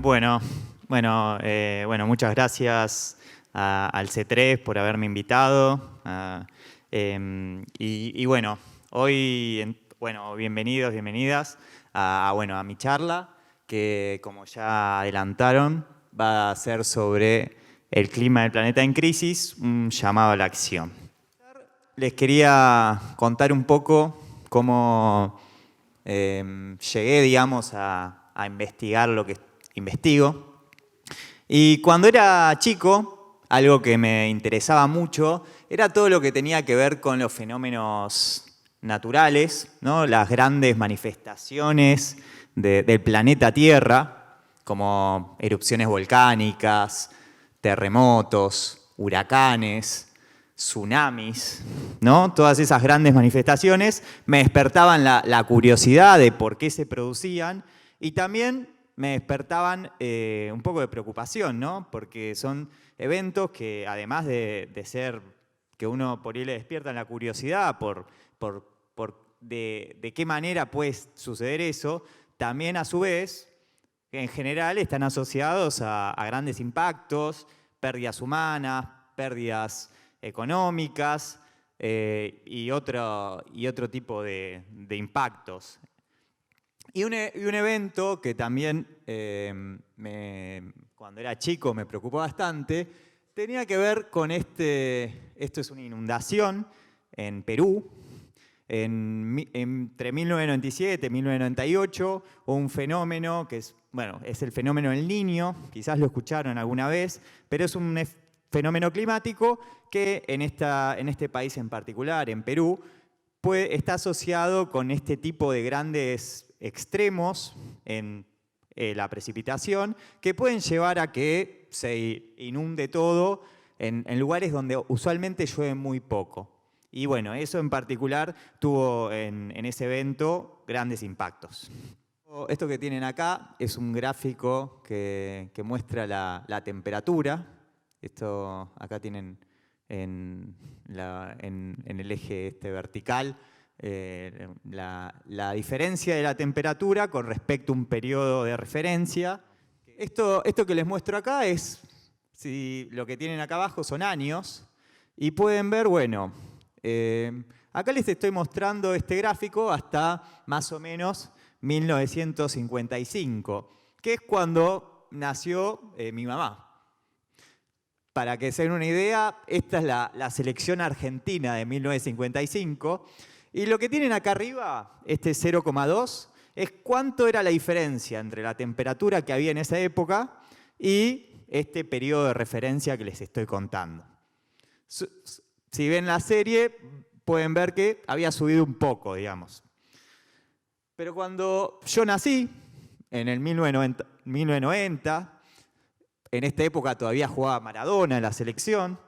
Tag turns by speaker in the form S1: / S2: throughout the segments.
S1: Bueno, muchas gracias al C3 por haberme invitado. Bueno, hoy, bienvenidos, bienvenidas a mi charla, que como ya adelantaron, va a ser sobre el clima del planeta en crisis, un llamado a la acción. Les quería contar un poco cómo llegué, digamos, a investigar lo que investigo. Y cuando era chico, algo que me interesaba mucho era todo lo que tenía que ver con los fenómenos naturales, ¿no? Las grandes manifestaciones del planeta Tierra, como erupciones volcánicas, terremotos, huracanes, tsunamis, ¿no? Todas esas grandes manifestaciones me despertaban la curiosidad de por qué se producían y también me despertaban un poco de preocupación, ¿no? Porque son eventos que, además de ser que uno por ahí le despierta la curiosidad de qué manera puede suceder eso, también a su vez, en general, están asociados a grandes impactos, pérdidas humanas, pérdidas económicas y otro tipo de impactos. Y un evento que también cuando era chico me preocupó bastante, tenía que ver con esto es una inundación en Perú. Entre 1997 y 1998 hubo un fenómeno que es el fenómeno del Niño, quizás lo escucharon alguna vez, pero es un fenómeno climático que en este país en particular, en Perú, está asociado con este tipo de grandes extremos en la precipitación que pueden llevar a que se inunde todo en lugares donde usualmente llueve muy poco. Y bueno, eso en particular tuvo en ese evento grandes impactos. Esto que tienen acá es un gráfico que muestra la temperatura. Esto acá tienen en el eje vertical la diferencia de la temperatura con respecto a un periodo de referencia. Esto que les muestro acá es, lo que tienen acá abajo son años, y pueden ver, acá les estoy mostrando este gráfico hasta más o menos 1955, que es cuando nació mi mamá. Para que se den una idea, esta es la selección argentina de 1955. Y lo que tienen acá arriba, este 0,2, es cuánto era la diferencia entre la temperatura que había en esa época y este periodo de referencia que les estoy contando. Si ven la serie, pueden ver que había subido un poco, digamos. Pero cuando yo nací, en el 1990, en esta época todavía jugaba Maradona en la selección,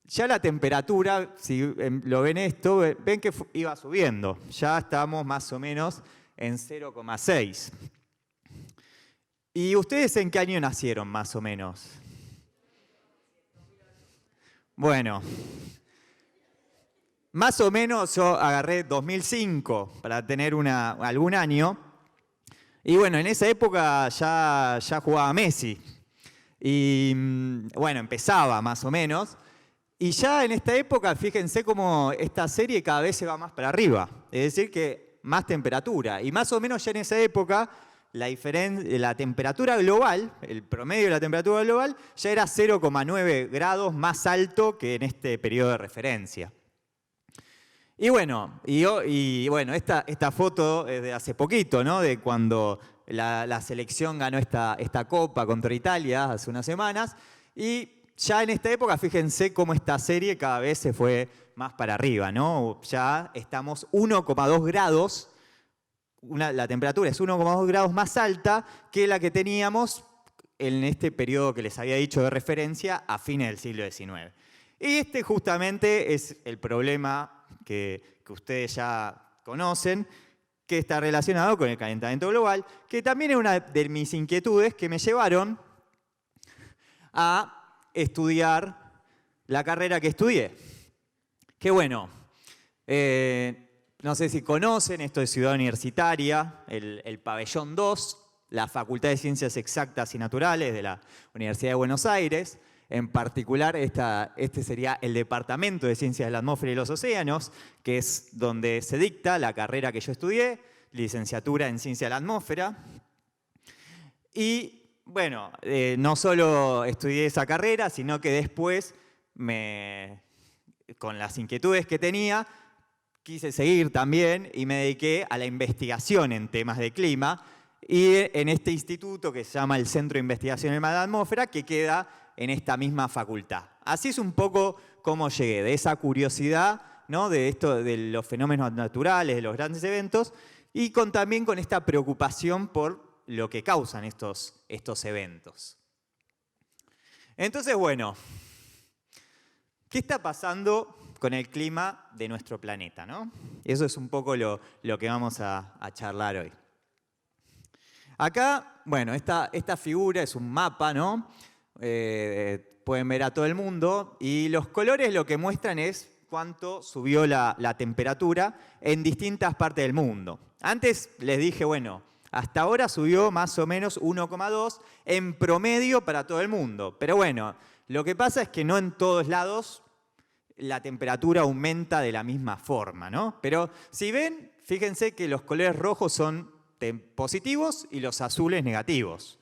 S1: ya la temperatura, si lo ven esto, ven que iba subiendo. Ya estábamos más o menos en 0,6. ¿Y ustedes en qué año nacieron, más o menos? Bueno, más o menos yo agarré 2005 para tener algún año. Y bueno, en esa época ya jugaba Messi. Y bueno, empezaba más o menos. Y ya en esta época, fíjense cómo esta serie cada vez se va más para arriba. Es decir, que más temperatura. Y más o menos ya en esa época, la temperatura global, el promedio de la temperatura global, ya era 0,9 grados más alto que en este periodo de referencia. Y bueno, esta foto es de hace poquito, ¿no? De cuando la selección ganó esta Copa contra Italia hace unas semanas. Y ya en esta época, fíjense cómo esta serie cada vez se fue más para arriba, ¿no? Ya estamos 1,2 grados, la temperatura es 1,2 grados más alta que la que teníamos en este periodo que les había dicho de referencia a fines del siglo XIX. Y este justamente es el problema que ustedes ya conocen, que está relacionado con el calentamiento global, que también es una de mis inquietudes que me llevaron a estudiar la carrera que estudié. Que bueno, no sé si conocen, esto es Ciudad Universitaria, el pabellón 2 la Facultad de Ciencias Exactas y Naturales de la Universidad de Buenos Aires. En particular, este sería el Departamento de Ciencias de la Atmósfera y los Océanos, que es donde se dicta la carrera que yo estudié, licenciatura en Ciencia de la Atmósfera. Y bueno, no solo estudié esa carrera, sino que después, con las inquietudes que tenía, quise seguir también y me dediqué a la investigación en temas de clima y en este instituto que se llama el Centro de Investigación en la Atmósfera, que queda en esta misma facultad. Así es un poco cómo llegué, de esa curiosidad, ¿no?, de esto, de los fenómenos naturales, de los grandes eventos, y también con esta preocupación por lo que causan estos eventos. Entonces, bueno, ¿qué está pasando con el clima de nuestro planeta, ¿no? Eso es un poco lo que vamos a charlar hoy. Acá, bueno, esta figura es un mapa, ¿no? Pueden ver a todo el mundo y los colores lo que muestran es cuánto subió la temperatura en distintas partes del mundo. Antes les dije, bueno, hasta ahora subió más o menos 1,2 en promedio para todo el mundo. Pero bueno, lo que pasa es que no en todos lados la temperatura aumenta de la misma forma, ¿no? Pero si ven, fíjense que los colores rojos son positivos y los azules negativos.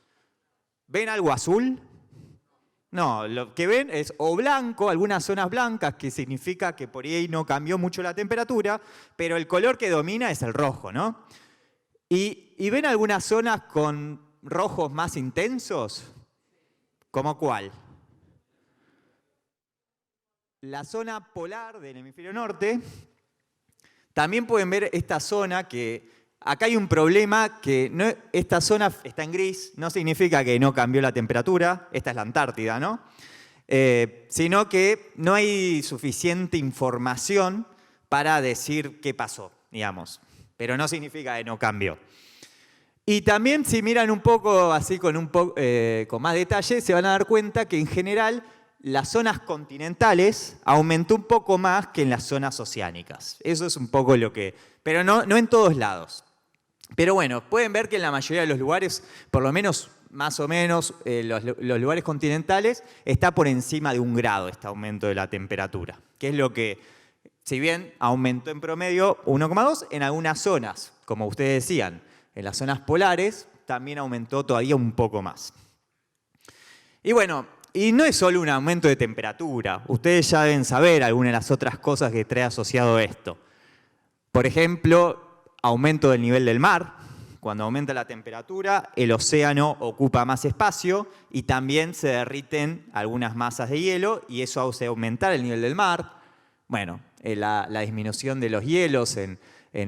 S1: ¿Ven algo azul? No, lo que ven es o blanco, algunas zonas blancas, que significa que por ahí no cambió mucho la temperatura, pero el color que domina es el rojo, ¿no? ¿Y ven algunas zonas con rojos más intensos? ¿Cómo cuál? La zona polar del hemisferio norte. También pueden ver esta zona que acá hay un problema que esta zona está en gris, no significa que no cambió la temperatura, esta es la Antártida, ¿no? Sino que no hay suficiente información para decir qué pasó, digamos, pero no significa que no cambió. Y también si miran un poco así con más detalle, se van a dar cuenta que en general las zonas continentales aumentó un poco más que en las zonas oceánicas. Eso es un poco lo que... Pero no en todos lados. Pero bueno, pueden ver que en la mayoría de los lugares, por lo menos, más o menos, los lugares continentales, está por encima de 1 grado este aumento de la temperatura. Que es lo que, si bien aumentó en promedio 1,2, en algunas zonas, como ustedes decían, en las zonas polares, también aumentó todavía un poco más. Y bueno, y no es solo un aumento de temperatura. Ustedes ya deben saber algunas de las otras cosas que trae asociado esto. Por ejemplo, aumento del nivel del mar. Cuando aumenta la temperatura, el océano ocupa más espacio y también se derriten algunas masas de hielo y eso hace aumentar el nivel del mar. Bueno, la disminución de los hielos en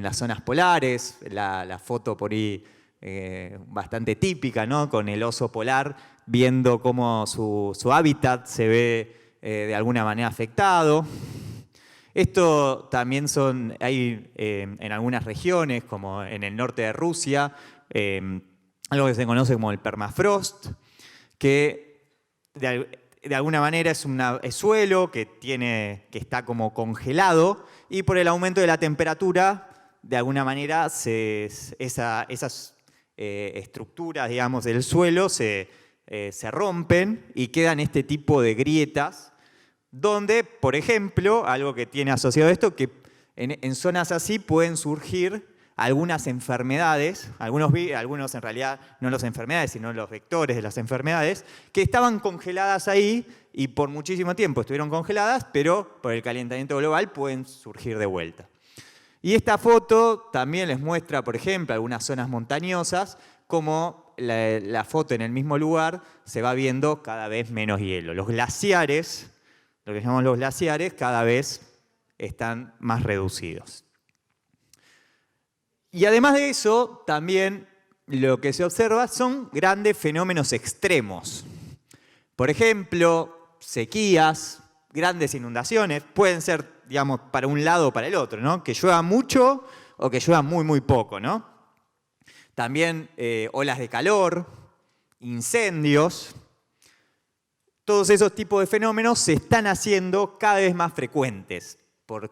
S1: las zonas polares, la foto por ahí bastante típica, ¿no?, con el oso polar viendo cómo su hábitat se ve de alguna manera afectado. Esto también hay en algunas regiones, como en el norte de Rusia, algo que se conoce como el permafrost, que de alguna manera es suelo que está como congelado y por el aumento de la temperatura, de alguna manera esas estructuras, digamos, del suelo se rompen y quedan este tipo de grietas donde, por ejemplo, algo que tiene asociado esto, que en zonas así pueden surgir algunas enfermedades, algunos en realidad no las enfermedades, sino los vectores de las enfermedades, que estaban congeladas ahí y por muchísimo tiempo estuvieron congeladas, pero por el calentamiento global pueden surgir de vuelta. Y esta foto también les muestra, por ejemplo, algunas zonas montañosas, como la foto en el mismo lugar se va viendo cada vez menos hielo. Los glaciares, lo que llamamos los glaciares, cada vez están más reducidos. Y además de eso, también lo que se observa son grandes fenómenos extremos. Por ejemplo, sequías, grandes inundaciones, pueden ser, digamos, para un lado o para el otro, ¿no? Que llueva mucho o que llueva muy, muy poco, ¿no? También olas de calor, incendios. Todos esos tipos de fenómenos se están haciendo cada vez más frecuentes por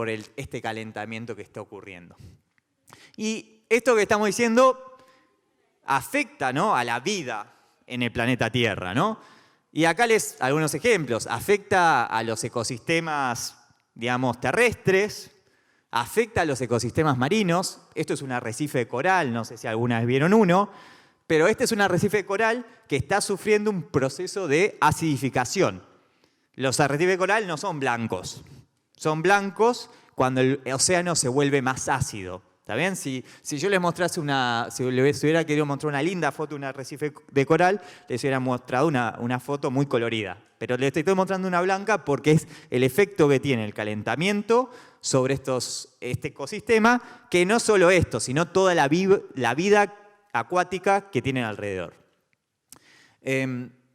S1: este calentamiento que está ocurriendo. Y esto que estamos diciendo afecta, ¿no?, a la vida en el planeta Tierra, ¿no? Y acá les algunos ejemplos. Afecta a los ecosistemas, digamos, terrestres, afecta a los ecosistemas marinos. Esto es un arrecife de coral, no sé si alguna vez vieron uno, pero este es un arrecife de coral que está sufriendo un proceso de acidificación. Los arrecifes de coral no son blancos, son blancos cuando el océano se vuelve más ácido. ¿Está bien? Si yo les mostrase si les hubiera querido mostrar una linda foto de un arrecife de coral, les hubiera mostrado una foto muy colorida. Pero les estoy mostrando una blanca porque es el efecto que tiene el calentamiento sobre este ecosistema, que no solo esto, sino toda la vida acuática que tienen alrededor.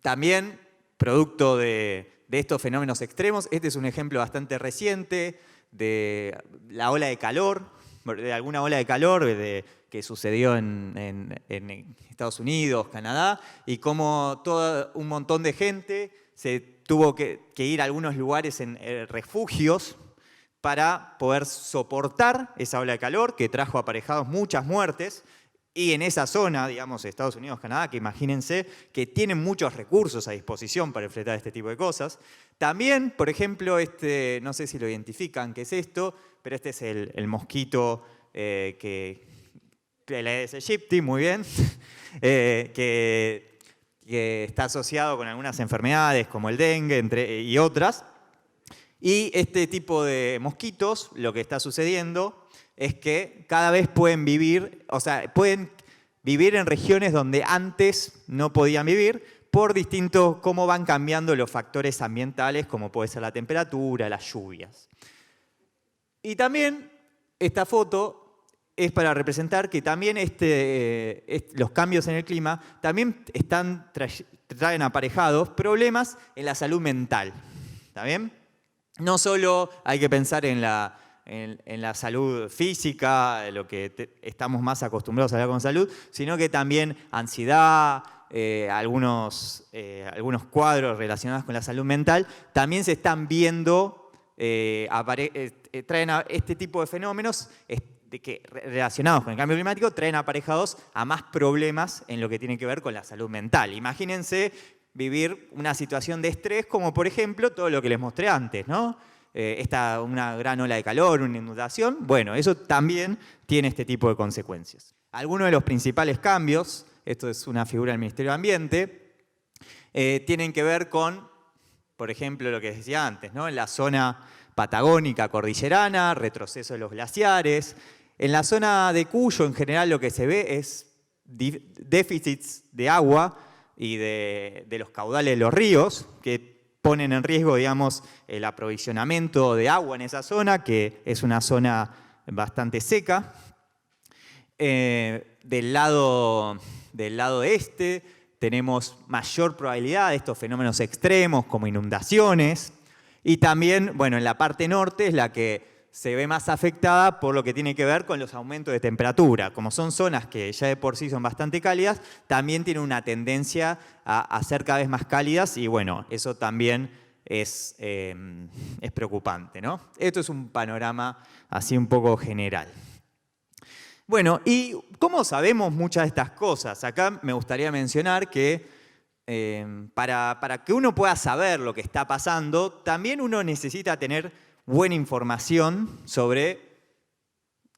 S1: También, producto de estos fenómenos extremos, este es un ejemplo bastante reciente de la ola de calor, de alguna ola de calor que sucedió en Estados Unidos, Canadá, y cómo todo un montón de gente se tuvo que ir a algunos lugares en refugios para poder soportar esa ola de calor que trajo aparejados muchas muertes. Y en esa zona, digamos, Estados Unidos, Canadá, que imagínense que tienen muchos recursos a disposición para enfrentar este tipo de cosas. También, por ejemplo, no sé si lo identifican, qué es esto, pero este es el mosquito el Aedes aegypti, muy bien, que está asociado con algunas enfermedades como el dengue y otras. Y este tipo de mosquitos, lo que está sucediendo es que cada vez pueden vivir en regiones donde antes no podían vivir por cómo van cambiando los factores ambientales, como puede ser la temperatura, las lluvias. Y también esta foto es para representar que también los cambios en el clima también traen aparejados problemas en la salud mental. ¿Está bien? No solo hay que pensar en la salud física, lo que estamos más acostumbrados a hablar con salud, sino que también ansiedad, algunos cuadros relacionados con la salud mental, también se están viendo, traen este tipo de fenómenos relacionados con el cambio climático, traen aparejados a más problemas en lo que tiene que ver con la salud mental. Imagínense vivir una situación de estrés, como por ejemplo todo lo que les mostré antes, ¿no? Una gran ola de calor, una inundación, bueno, eso también tiene este tipo de consecuencias. Algunos de los principales cambios, esto es una figura del Ministerio de Ambiente, tienen que ver con, por ejemplo, lo que decía antes, ¿no? En la zona patagónica cordillerana, retroceso de los glaciares. En la zona de Cuyo, en general, lo que se ve es déficits de agua y de los caudales de los ríos, que ponen en riesgo, digamos, el aprovisionamiento de agua en esa zona, que es una zona bastante seca. Del lado este tenemos mayor probabilidad de estos fenómenos extremos como inundaciones. Y también, bueno, en la parte norte es la que se ve más afectada por lo que tiene que ver con los aumentos de temperatura. Como son zonas que ya de por sí son bastante cálidas, también tienen una tendencia a ser cada vez más cálidas y bueno, eso también es preocupante, ¿no? Esto es un panorama así un poco general. Bueno, ¿y cómo sabemos muchas de estas cosas? Acá me gustaría mencionar que para que uno pueda saber lo que está pasando, también uno necesita tener buena información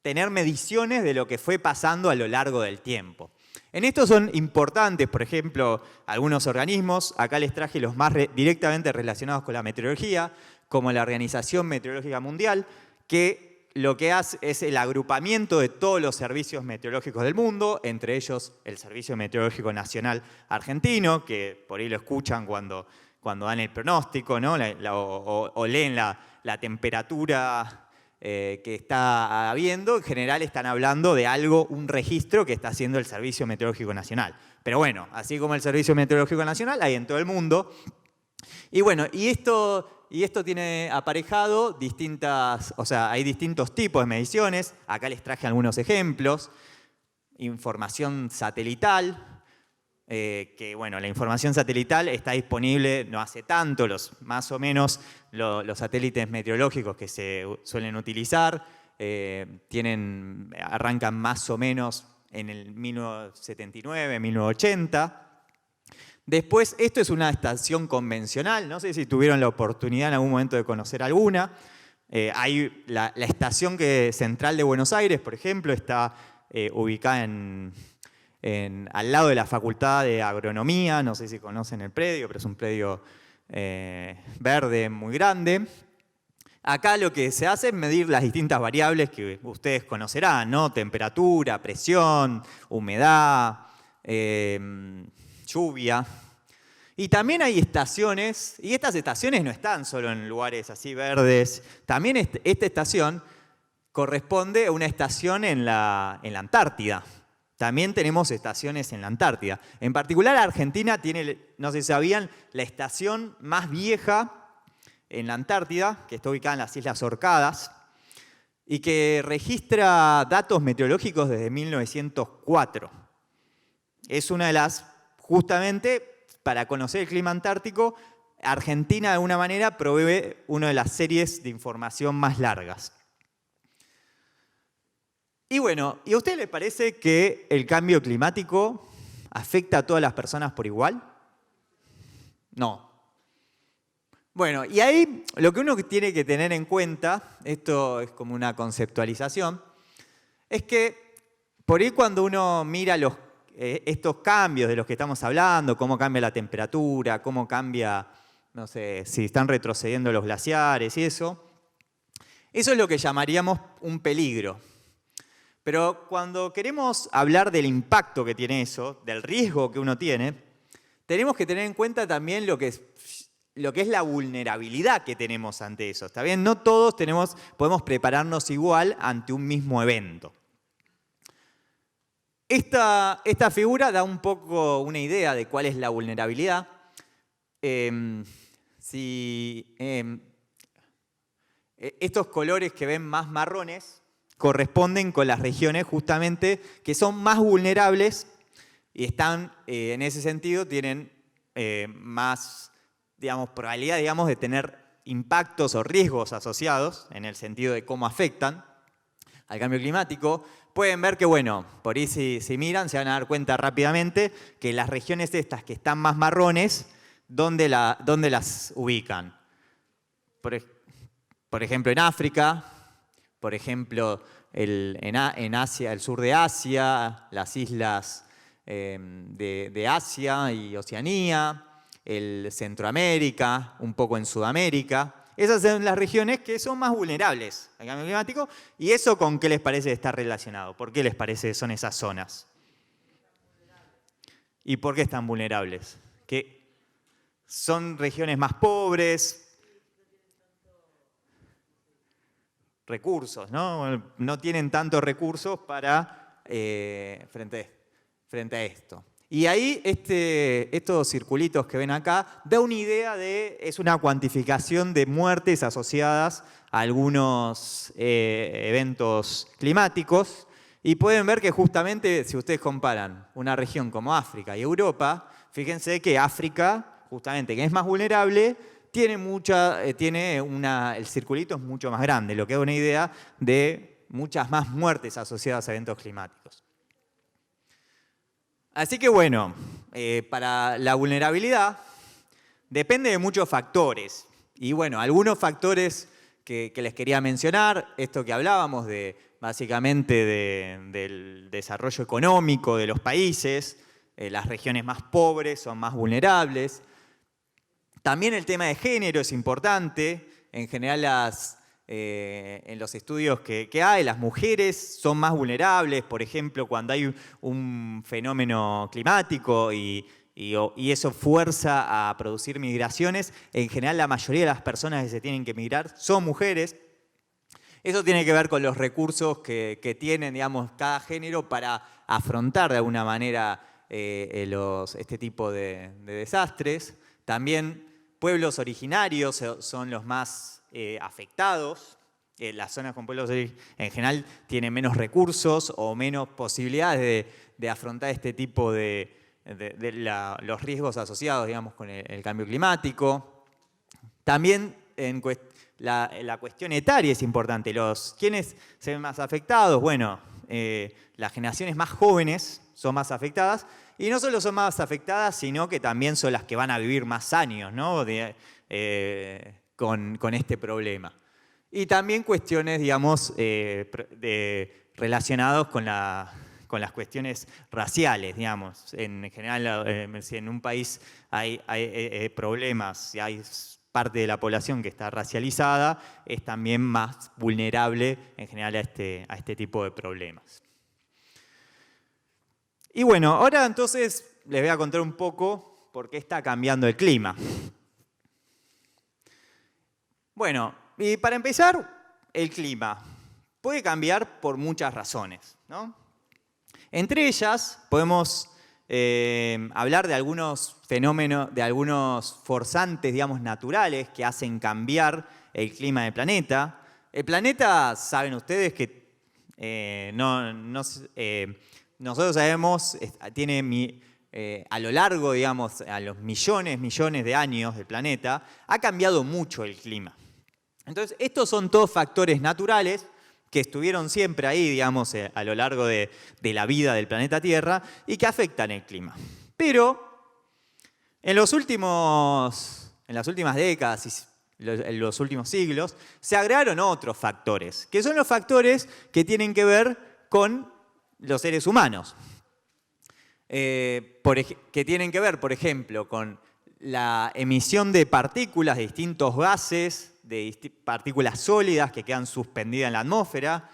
S1: tener mediciones de lo que fue pasando a lo largo del tiempo. En esto son importantes, por ejemplo, algunos organismos, acá les traje los más directamente relacionados con la meteorología, como la Organización Meteorológica Mundial, que lo que hace es el agrupamiento de todos los servicios meteorológicos del mundo, entre ellos el Servicio Meteorológico Nacional Argentino, que por ahí lo escuchan cuando dan el pronóstico, ¿no? o leen la temperatura que está habiendo. En general están hablando de un registro que está haciendo el Servicio Meteorológico Nacional. Pero bueno, así como el Servicio Meteorológico Nacional, hay en todo el mundo. Y bueno, y esto tiene aparejado hay distintos tipos de mediciones. Acá les traje algunos ejemplos. Información satelital, que bueno, la información satelital está disponible no hace tanto, más o menos los satélites meteorológicos que se suelen utilizar arrancan más o menos en el 1979, 1980. Después, esto es una estación convencional, no sé si tuvieron la oportunidad en algún momento de conocer alguna. Hay la estación central de Buenos Aires, por ejemplo, está ubicada al lado de la Facultad de Agronomía, no sé si conocen el predio, pero es un predio verde muy grande. Acá lo que se hace es medir las distintas variables que ustedes conocerán, ¿no? Temperatura, presión, humedad, lluvia. Y también hay estaciones, y estas estaciones no están solo en lugares así verdes. También esta estación corresponde a una estación en la Antártida. También tenemos estaciones en la Antártida. En particular, Argentina tiene, no sé si sabían, la estación más vieja en la Antártida, que está ubicada en las Islas Orcadas, y que registra datos meteorológicos desde 1904. Es una de las, justamente, para conocer el clima antártico, Argentina de alguna manera provee una de las series de información más largas. Y bueno, ¿y a usted le parece que el cambio climático afecta a todas las personas por igual? No. Bueno, y ahí lo que uno tiene que tener en cuenta, esto es como una conceptualización, es que por ahí cuando uno mira estos cambios de los que estamos hablando, cómo cambia la temperatura, cómo cambia, no sé, si están retrocediendo los glaciares y eso es lo que llamaríamos un peligro. Pero cuando queremos hablar del impacto que tiene eso, del riesgo que uno tiene, tenemos que tener en cuenta también lo que es la vulnerabilidad que tenemos ante eso. ¿Está bien? No todos podemos prepararnos igual ante un mismo evento. Esta figura da un poco una idea de cuál es la vulnerabilidad. Estos colores que ven más marrones corresponden con las regiones justamente que son más vulnerables y están, en ese sentido, tienen más, digamos, probabilidad, digamos, de tener impactos o riesgos asociados en el sentido de cómo afectan al cambio climático. Pueden ver que, bueno, por ahí si miran se van a dar cuenta rápidamente que las regiones estas que están más marrones, ¿dónde las ubican? Por ejemplo, en África, por ejemplo, en Asia, el sur de Asia, las islas de Asia y Oceanía, el Centroamérica, un poco en Sudamérica. Esas son las regiones que son más vulnerables al cambio climático. ¿Y eso con qué les parece estar relacionado? ¿Por qué les parece que son esas zonas? ¿Y por qué están vulnerables? Que son regiones más pobres, recursos, ¿no? No tienen tantos recursos para frente a esto. Y ahí estos circulitos que ven acá da una idea es una cuantificación de muertes asociadas a algunos eventos climáticos. Y pueden ver que justamente si ustedes comparan una región como África y Europa, fíjense que África, justamente que es más vulnerable, el circulito es mucho más grande, lo que da una idea de muchas más muertes asociadas a eventos climáticos. Así que bueno, para la vulnerabilidad depende de muchos factores. Y bueno, algunos factores que les quería mencionar, esto que hablábamos básicamente del desarrollo económico de los países, las regiones más pobres son más vulnerables. También el tema de género es importante. En general, en los estudios que hay, las mujeres son más vulnerables. Por ejemplo, cuando hay un fenómeno climático y eso fuerza a producir migraciones, en general la mayoría de las personas que se tienen que migrar son mujeres. Eso tiene que ver con los recursos que tienen, digamos, cada género para afrontar de alguna manera este tipo de desastres. También pueblos originarios son los más afectados. Las zonas con pueblos originarios en general tienen menos recursos o menos posibilidades de afrontar este tipo de los riesgos asociados, digamos, con el cambio climático. También la cuestión etaria es importante. ¿Quiénes se ven más afectados? Bueno, las generaciones más jóvenes son más afectadas, y no solo son más afectadas, sino que también son las que van a vivir más años, ¿no? Con este problema. Y también cuestiones, digamos, relacionadas con las cuestiones raciales, digamos. En general, si en un país hay problemas, si hay parte de la población que está racializada, es también más vulnerable en general a este tipo de problemas. Y bueno, ahora entonces les voy a contar un poco por qué está cambiando el clima. Bueno, y para empezar, el clima puede cambiar por muchas razones, ¿no? Entre ellas podemos hablar de algunos fenómenos, de algunos forzantes, digamos, naturales que hacen cambiar el clima del planeta. El planeta, saben ustedes que nosotros sabemos, tiene a lo largo, digamos, a los millones de años del planeta, ha cambiado mucho el clima. Entonces, estos son todos factores naturales que estuvieron siempre ahí, digamos, a lo largo de la vida del planeta Tierra y que afectan el clima. Pero en las últimas décadas y en los últimos siglos se agregaron otros factores, que son los factores que tienen que ver con los seres humanos. Que tienen que ver, por ejemplo, con la emisión de partículas, de distintos gases, de partículas sólidas que quedan suspendidas en la atmósfera,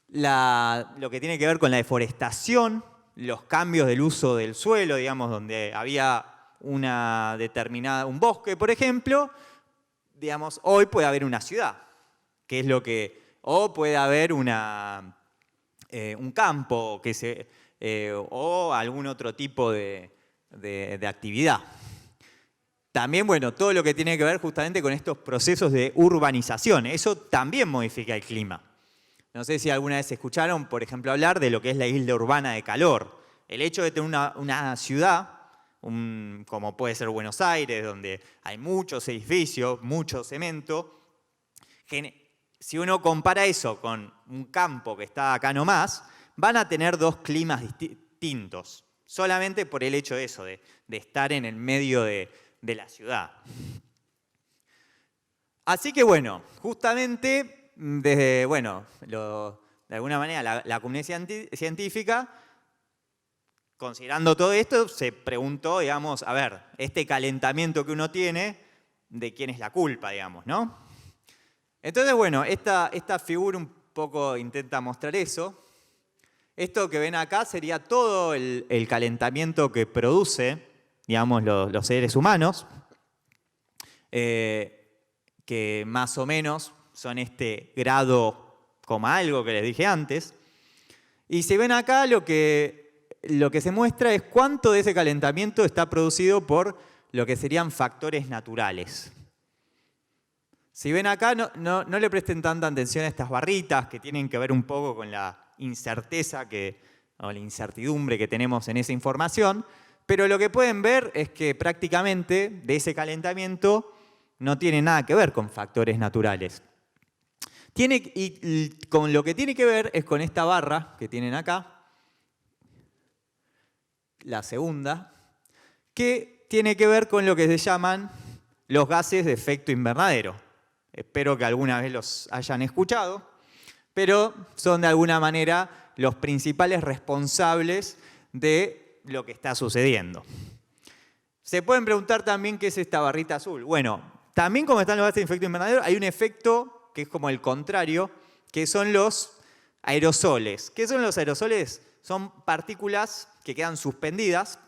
S1: lo que tiene que ver con la deforestación, los cambios del uso del suelo, digamos, donde había un bosque, por ejemplo, digamos, hoy puede haber una ciudad, o puede haber un campo, o algún otro tipo de actividad. También, bueno, todo lo que tiene que ver justamente con estos procesos de urbanización. Eso también modifica el clima. No sé si alguna vez escucharon, por ejemplo, hablar de lo que es la isla urbana de calor. El hecho de tener una ciudad, como puede ser Buenos Aires, donde hay muchos edificios, mucho cemento, si uno compara eso con un campo que está acá nomás, van a tener dos climas distintos, solamente por el hecho de eso, de estar en el medio de la ciudad. Así que bueno, justamente de alguna manera la comunidad científica, considerando todo esto, se preguntó, digamos, a ver, este calentamiento que uno tiene, ¿de quién es la culpa, digamos, no? Entonces, bueno, esta figura un poco intenta mostrar eso. Esto que ven acá sería todo el calentamiento que produce, digamos, los seres humanos, que más o menos son este grado, coma algo que les dije antes. Y si ven acá, lo que se muestra es cuánto de ese calentamiento está producido por lo que serían factores naturales. Si ven acá, no le presten tanta atención a estas barritas que tienen que ver un poco con la incerteza o la incertidumbre que tenemos en esa información, pero lo que pueden ver es que prácticamente de calentamiento no tiene nada que ver con factores naturales. Y con lo que tiene que ver es con esta barra que tienen acá, la segunda, que tiene que ver con lo que se llaman los gases de efecto invernadero. Espero que alguna vez los hayan escuchado, pero son de alguna manera los principales responsables de lo que está sucediendo. Se pueden preguntar también qué es esta barrita azul. Bueno, también como están los gases de efecto invernadero, hay un efecto que es como el contrario, que son los aerosoles. ¿Qué son los aerosoles? Son partículas que quedan suspendidas,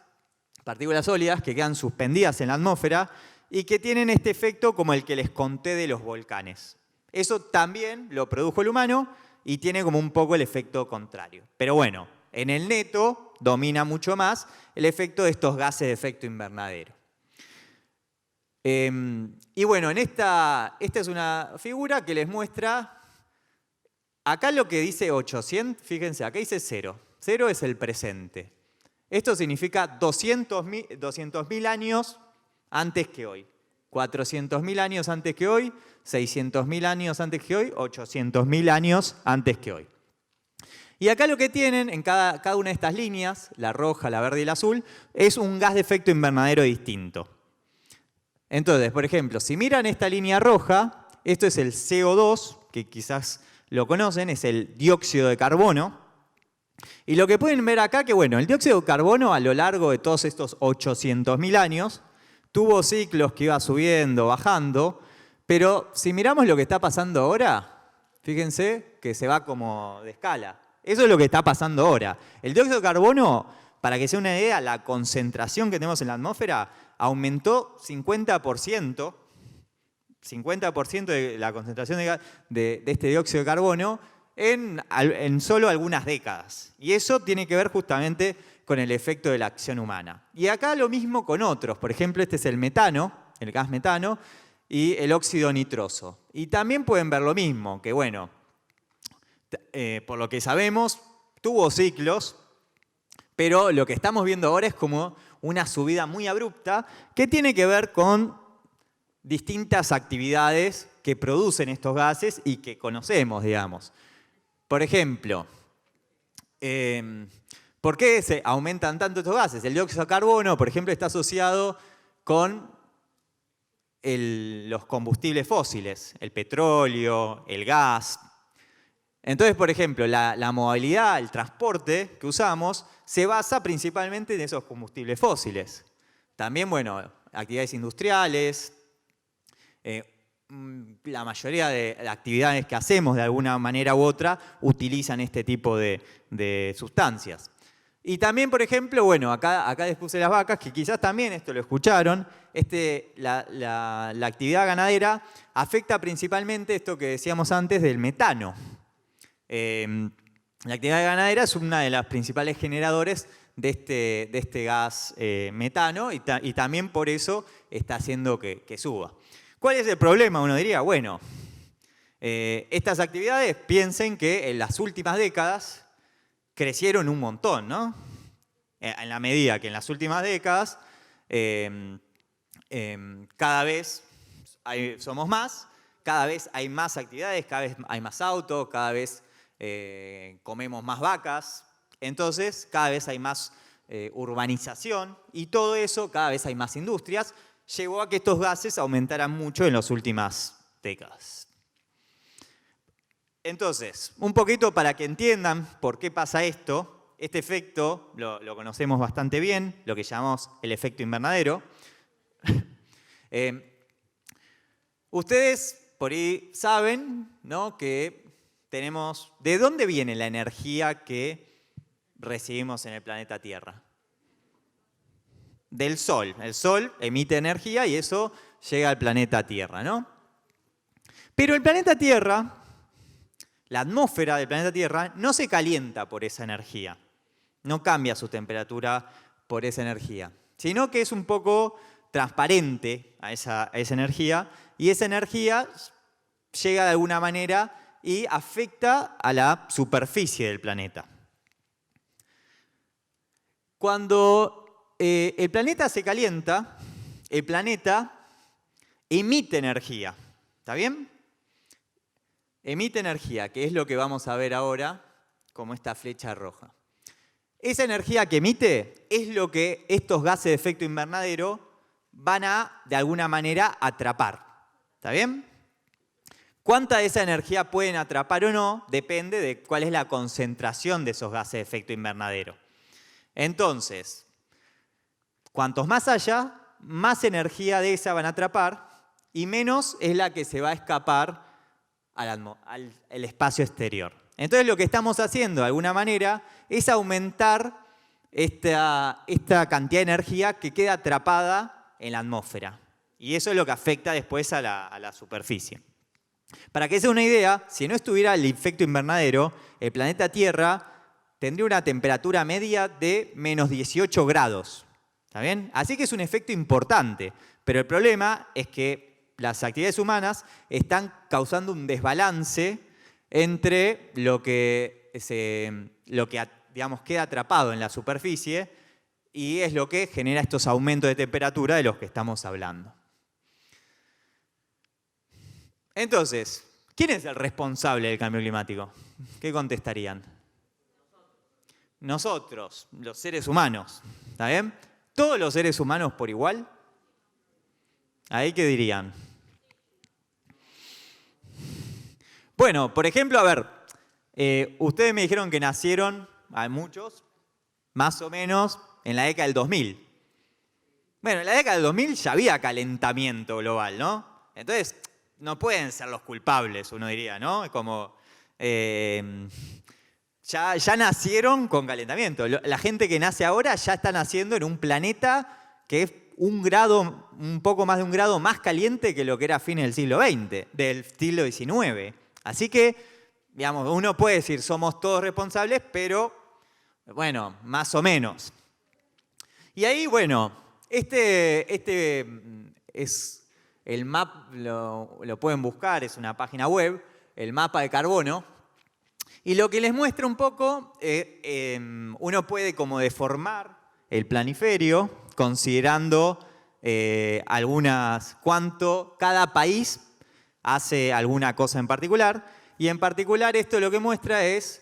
S1: partículas sólidas que quedan suspendidas en la atmósfera y que tienen este efecto como el que les conté de los volcanes. Eso también lo produjo el humano y tiene como un poco el efecto contrario. Pero bueno, en el neto domina mucho más el efecto de estos gases de efecto invernadero. Y bueno, esta es una figura que les muestra, acá lo que dice 800, fíjense, acá dice 0. 0 es el presente. Esto significa 200.000 años antes que hoy. 400.000 años antes que hoy, 600.000 años antes que hoy, 800.000 años antes que hoy. Y acá lo que tienen en cada una de estas líneas, la roja, la verde y la azul, es un gas de efecto invernadero distinto. Entonces, por ejemplo, si miran esta línea roja, esto es el CO2, que quizás lo conocen, es el dióxido de carbono. Y lo que pueden ver acá, que bueno, el dióxido de carbono a lo largo de todos estos 800.000 años, tuvo ciclos que iba subiendo, bajando, pero si miramos lo que está pasando ahora, fíjense que se va como de escala. Eso es lo que está pasando ahora. El dióxido de carbono, para que sea una idea, la concentración que tenemos en la atmósfera aumentó 50%, 50% de la concentración de este dióxido de carbono en solo algunas décadas. Y eso tiene que ver justamente con el efecto de la acción humana. Y acá lo mismo con otros. Por ejemplo, este es el metano, el gas metano, y el óxido nitroso. Y también pueden ver lo mismo, que bueno, por lo que sabemos, tuvo ciclos, pero lo que estamos viendo ahora es como una subida muy abrupta que tiene que ver con distintas actividades que producen estos gases y que conocemos, digamos. Por ejemplo, ¿por qué se aumentan tanto estos gases? El dióxido de carbono, por ejemplo, está asociado con los combustibles fósiles, el petróleo, el gas. Entonces, por ejemplo, la movilidad, el transporte que usamos, se basa principalmente en esos combustibles fósiles. También, bueno, actividades industriales, la mayoría de actividades que hacemos de alguna manera u otra utilizan este tipo de sustancias. Y también, por ejemplo, bueno, acá les puse las vacas, que quizás también esto lo escucharon, la actividad ganadera afecta principalmente esto que decíamos antes del metano. La actividad ganadera es una de las principales generadores de este gas metano y también por eso está haciendo que suba. ¿Cuál es el problema? Uno diría, bueno, estas actividades piensen que en las últimas décadas crecieron un montón, ¿no? En la medida que en las últimas décadas cada vez somos más, cada vez hay más actividades, cada vez hay más autos, cada vez comemos más vacas, entonces cada vez hay más urbanización y todo eso, cada vez hay más industrias, llevó a que estos gases aumentaran mucho en las últimas décadas. Entonces, un poquito para que entiendan por qué pasa esto, este efecto lo conocemos bastante bien, lo que llamamos el efecto invernadero. Ustedes por ahí saben, ¿no?, que tenemos... ¿De dónde viene la energía que recibimos en el planeta Tierra? Del Sol. El Sol emite energía y eso llega al planeta Tierra, ¿no? Pero el planeta Tierra, la atmósfera del planeta Tierra, no se calienta por esa energía. No cambia su temperatura por esa energía, sino que es un poco transparente a esa energía y esa energía llega de alguna manera y afecta a la superficie del planeta. Cuando el planeta se calienta, el planeta emite energía, ¿está bien? Emite energía, que es lo que vamos a ver ahora como esta flecha roja. Esa energía que emite es lo que estos gases de efecto invernadero van a, de alguna manera, atrapar, ¿está bien? Cuánta de esa energía pueden atrapar o no depende de cuál es la concentración de esos gases de efecto invernadero. Entonces, cuantos más haya, más energía de esa van a atrapar y menos es la que se va a escapar al espacio exterior. Entonces lo que estamos haciendo de alguna manera es aumentar esta cantidad de energía que queda atrapada en la atmósfera. Y eso es lo que afecta después a la superficie. Para que sea una idea, si no estuviera el efecto invernadero, el planeta Tierra tendría una temperatura media de menos 18 grados. ¿Está bien? Así que es un efecto importante, pero el problema es que las actividades humanas están causando un desbalance entre lo que digamos, queda atrapado en la superficie y es lo que genera estos aumentos de temperatura de los que estamos hablando. Entonces, ¿quién es el responsable del cambio climático? ¿Qué contestarían? nosotros, los seres humanos, ¿está bien? ¿Todos los seres humanos por igual? ¿Ahí qué dirían? Bueno, por ejemplo, a ver, ustedes me dijeron que nacieron, hay muchos, más o menos, en la década del 2000. Bueno, en la década del 2000 ya había calentamiento global, ¿no? Entonces, no pueden ser los culpables, uno diría, ¿no? Es como, ya nacieron con calentamiento. La gente que nace ahora ya está naciendo en un planeta que es un poco más de un grado más caliente que lo que era a fines del siglo XX, del siglo XIX. Así que, digamos, uno puede decir, somos todos responsables, pero, bueno, más o menos. Y ahí, bueno, este es el mapa, lo pueden buscar, es una página web, el mapa de carbono. Y lo que les muestra un poco, uno puede como deformar el planiferio considerando cuánto cada país hace alguna cosa en particular. Y en particular esto lo que muestra es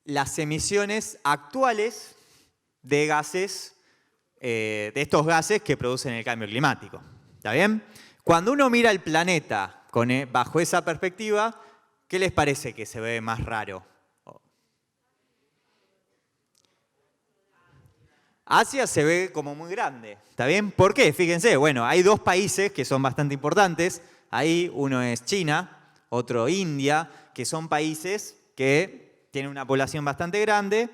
S1: las emisiones actuales de gases, de estos gases que producen el cambio climático. ¿Está bien? Cuando uno mira el planeta bajo esa perspectiva, ¿qué les parece que se ve más raro? Asia se ve como muy grande, ¿está bien? ¿Por qué? Fíjense, bueno, hay dos países que son bastante importantes. Ahí uno es China, otro India, que son países que tienen una población bastante grande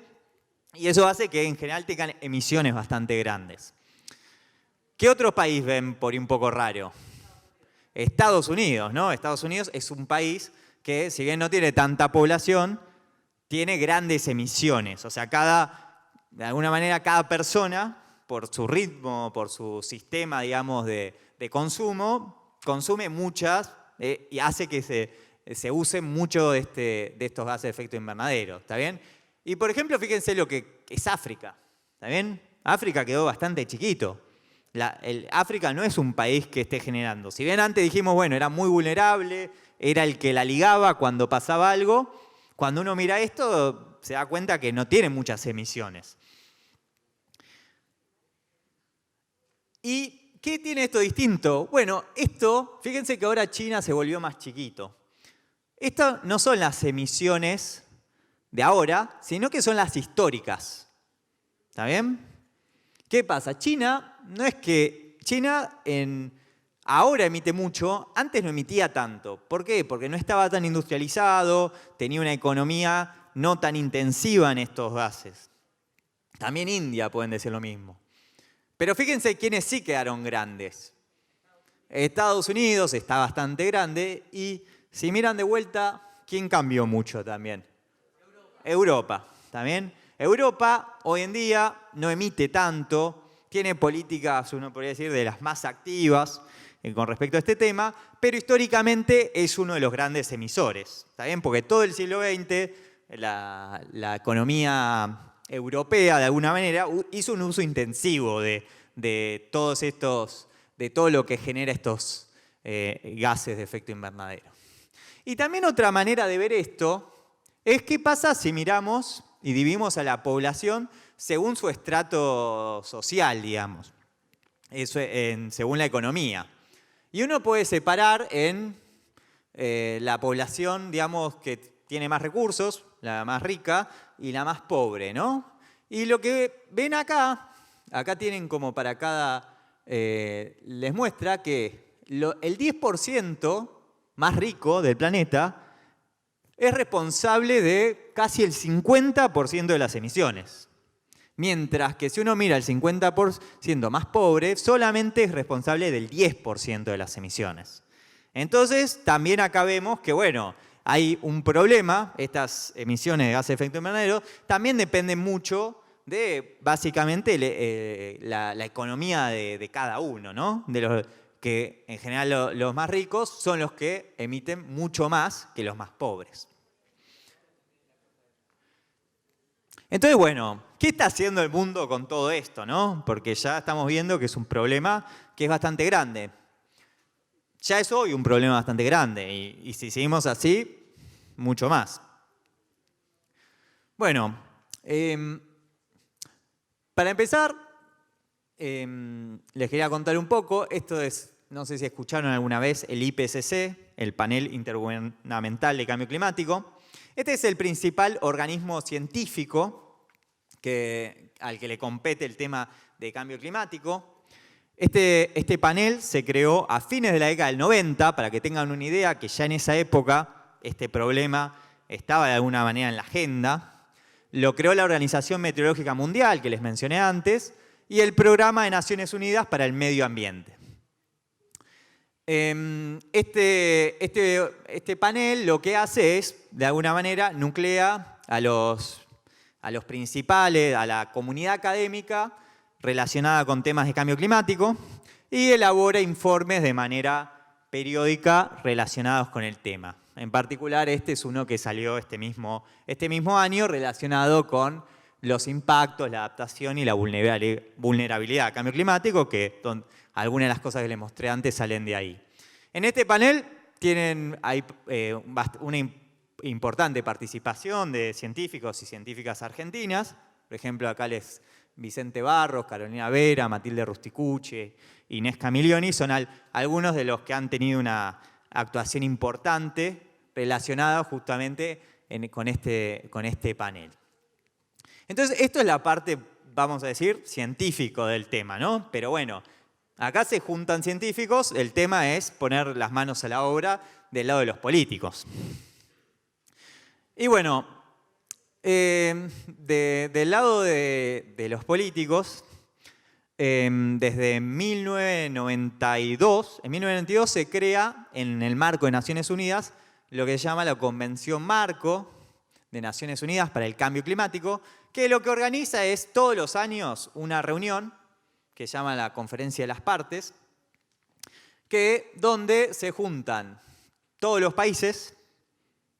S1: y eso hace que en general tengan emisiones bastante grandes. ¿Qué otro país ven por un poco raro? Estados Unidos, ¿no? Estados Unidos es un país que, si bien no tiene tanta población, tiene grandes emisiones. O sea, de alguna manera, cada persona, por su ritmo, por su sistema, digamos, de consumo, consume muchas y hace que se use mucho de estos gases de efecto invernadero, ¿está bien? Y, por ejemplo, fíjense lo que es África, ¿está bien? África quedó bastante chiquito. África no es un país que esté generando. Si bien antes dijimos, bueno, era muy vulnerable, era el que la ligaba cuando pasaba algo, cuando uno mira esto se da cuenta que no tiene muchas emisiones. ¿Y qué tiene esto distinto? Bueno, fíjense que ahora China se volvió más chiquito. Estas no son las emisiones de ahora, sino que son las históricas. ¿Está bien? ¿Qué pasa? China ahora emite mucho, antes no emitía tanto. ¿Por qué? Porque no estaba tan industrializado, tenía una economía no tan intensiva en estos gases. También India pueden decir lo mismo. Pero fíjense quiénes sí quedaron grandes. Estados Unidos está bastante grande y si miran de vuelta, ¿quién cambió mucho también? Europa, ¿también? Europa hoy en día no emite tanto, tiene políticas, uno podría decir, de las más activas con respecto a este tema, pero históricamente es uno de los grandes emisores, ¿está bien? Porque todo el siglo XX, la economía europea, de alguna manera, hizo un uso intensivo de todo lo que genera estos gases de efecto invernadero. Y también otra manera de ver esto es qué pasa si miramos y dividimos a la población según su estrato social, digamos, según la economía. Y uno puede separar en la población, digamos, que tiene más recursos, la más rica y la más pobre, ¿no? Y lo que ven acá tienen como para cada, les muestra que el 10% más rico del planeta es responsable de casi el 50% de las emisiones. Mientras que si uno mira el 50% más pobre, solamente es responsable del 10% de las emisiones. Entonces, también acá vemos que, bueno, hay un problema, estas emisiones de gases de efecto invernadero también dependen mucho de, básicamente, la economía de cada uno, ¿no? Que en general los más ricos son los que emiten mucho más que los más pobres. Entonces, bueno, ¿qué está haciendo el mundo con todo esto, no? Porque ya estamos viendo que es un problema que es bastante grande. Ya es hoy un problema bastante grande y si seguimos así, mucho más. Bueno, Para empezar, les quería contar un poco. Esto es, no sé si escucharon alguna vez el IPCC, el Panel Intergubernamental de Cambio Climático. Este es el principal organismo científico al que le compete el tema de cambio climático. Este panel se creó a fines de la década del 90, para que tengan una idea que ya en esa época este problema estaba de alguna manera en la agenda. Lo creó la Organización Meteorológica Mundial, que les mencioné antes, y el Programa de Naciones Unidas para el Medio Ambiente. Este panel lo que hace es, de alguna manera, nuclea a los principales, a la comunidad académica relacionada con temas de cambio climático y elabora informes de manera periódica relacionados con el tema. En particular, este es uno que salió este mismo año relacionado con los impactos, la adaptación y la vulnerabilidad al cambio climático, que algunas de las cosas que les mostré antes salen de ahí. En este panel hay una importante participación de científicos y científicas argentinas. Por ejemplo, acá Vicente Barros, Carolina Vera, Matilde Rusticucci, Inés Camilioni son algunos de los que han tenido una actuación importante relacionada justamente con este panel. Entonces, esto es la parte, vamos a decir, científico del tema, ¿no? Pero bueno, acá se juntan científicos, el tema es poner las manos a la obra del lado de los políticos. Y bueno, del lado de los políticos, desde 1992, en 1992 se crea en el marco de Naciones Unidas lo que se llama la Convención Marco de Naciones Unidas para el Cambio Climático, que lo que organiza es todos los años una reunión que se llama la Conferencia de las Partes, donde se juntan todos los países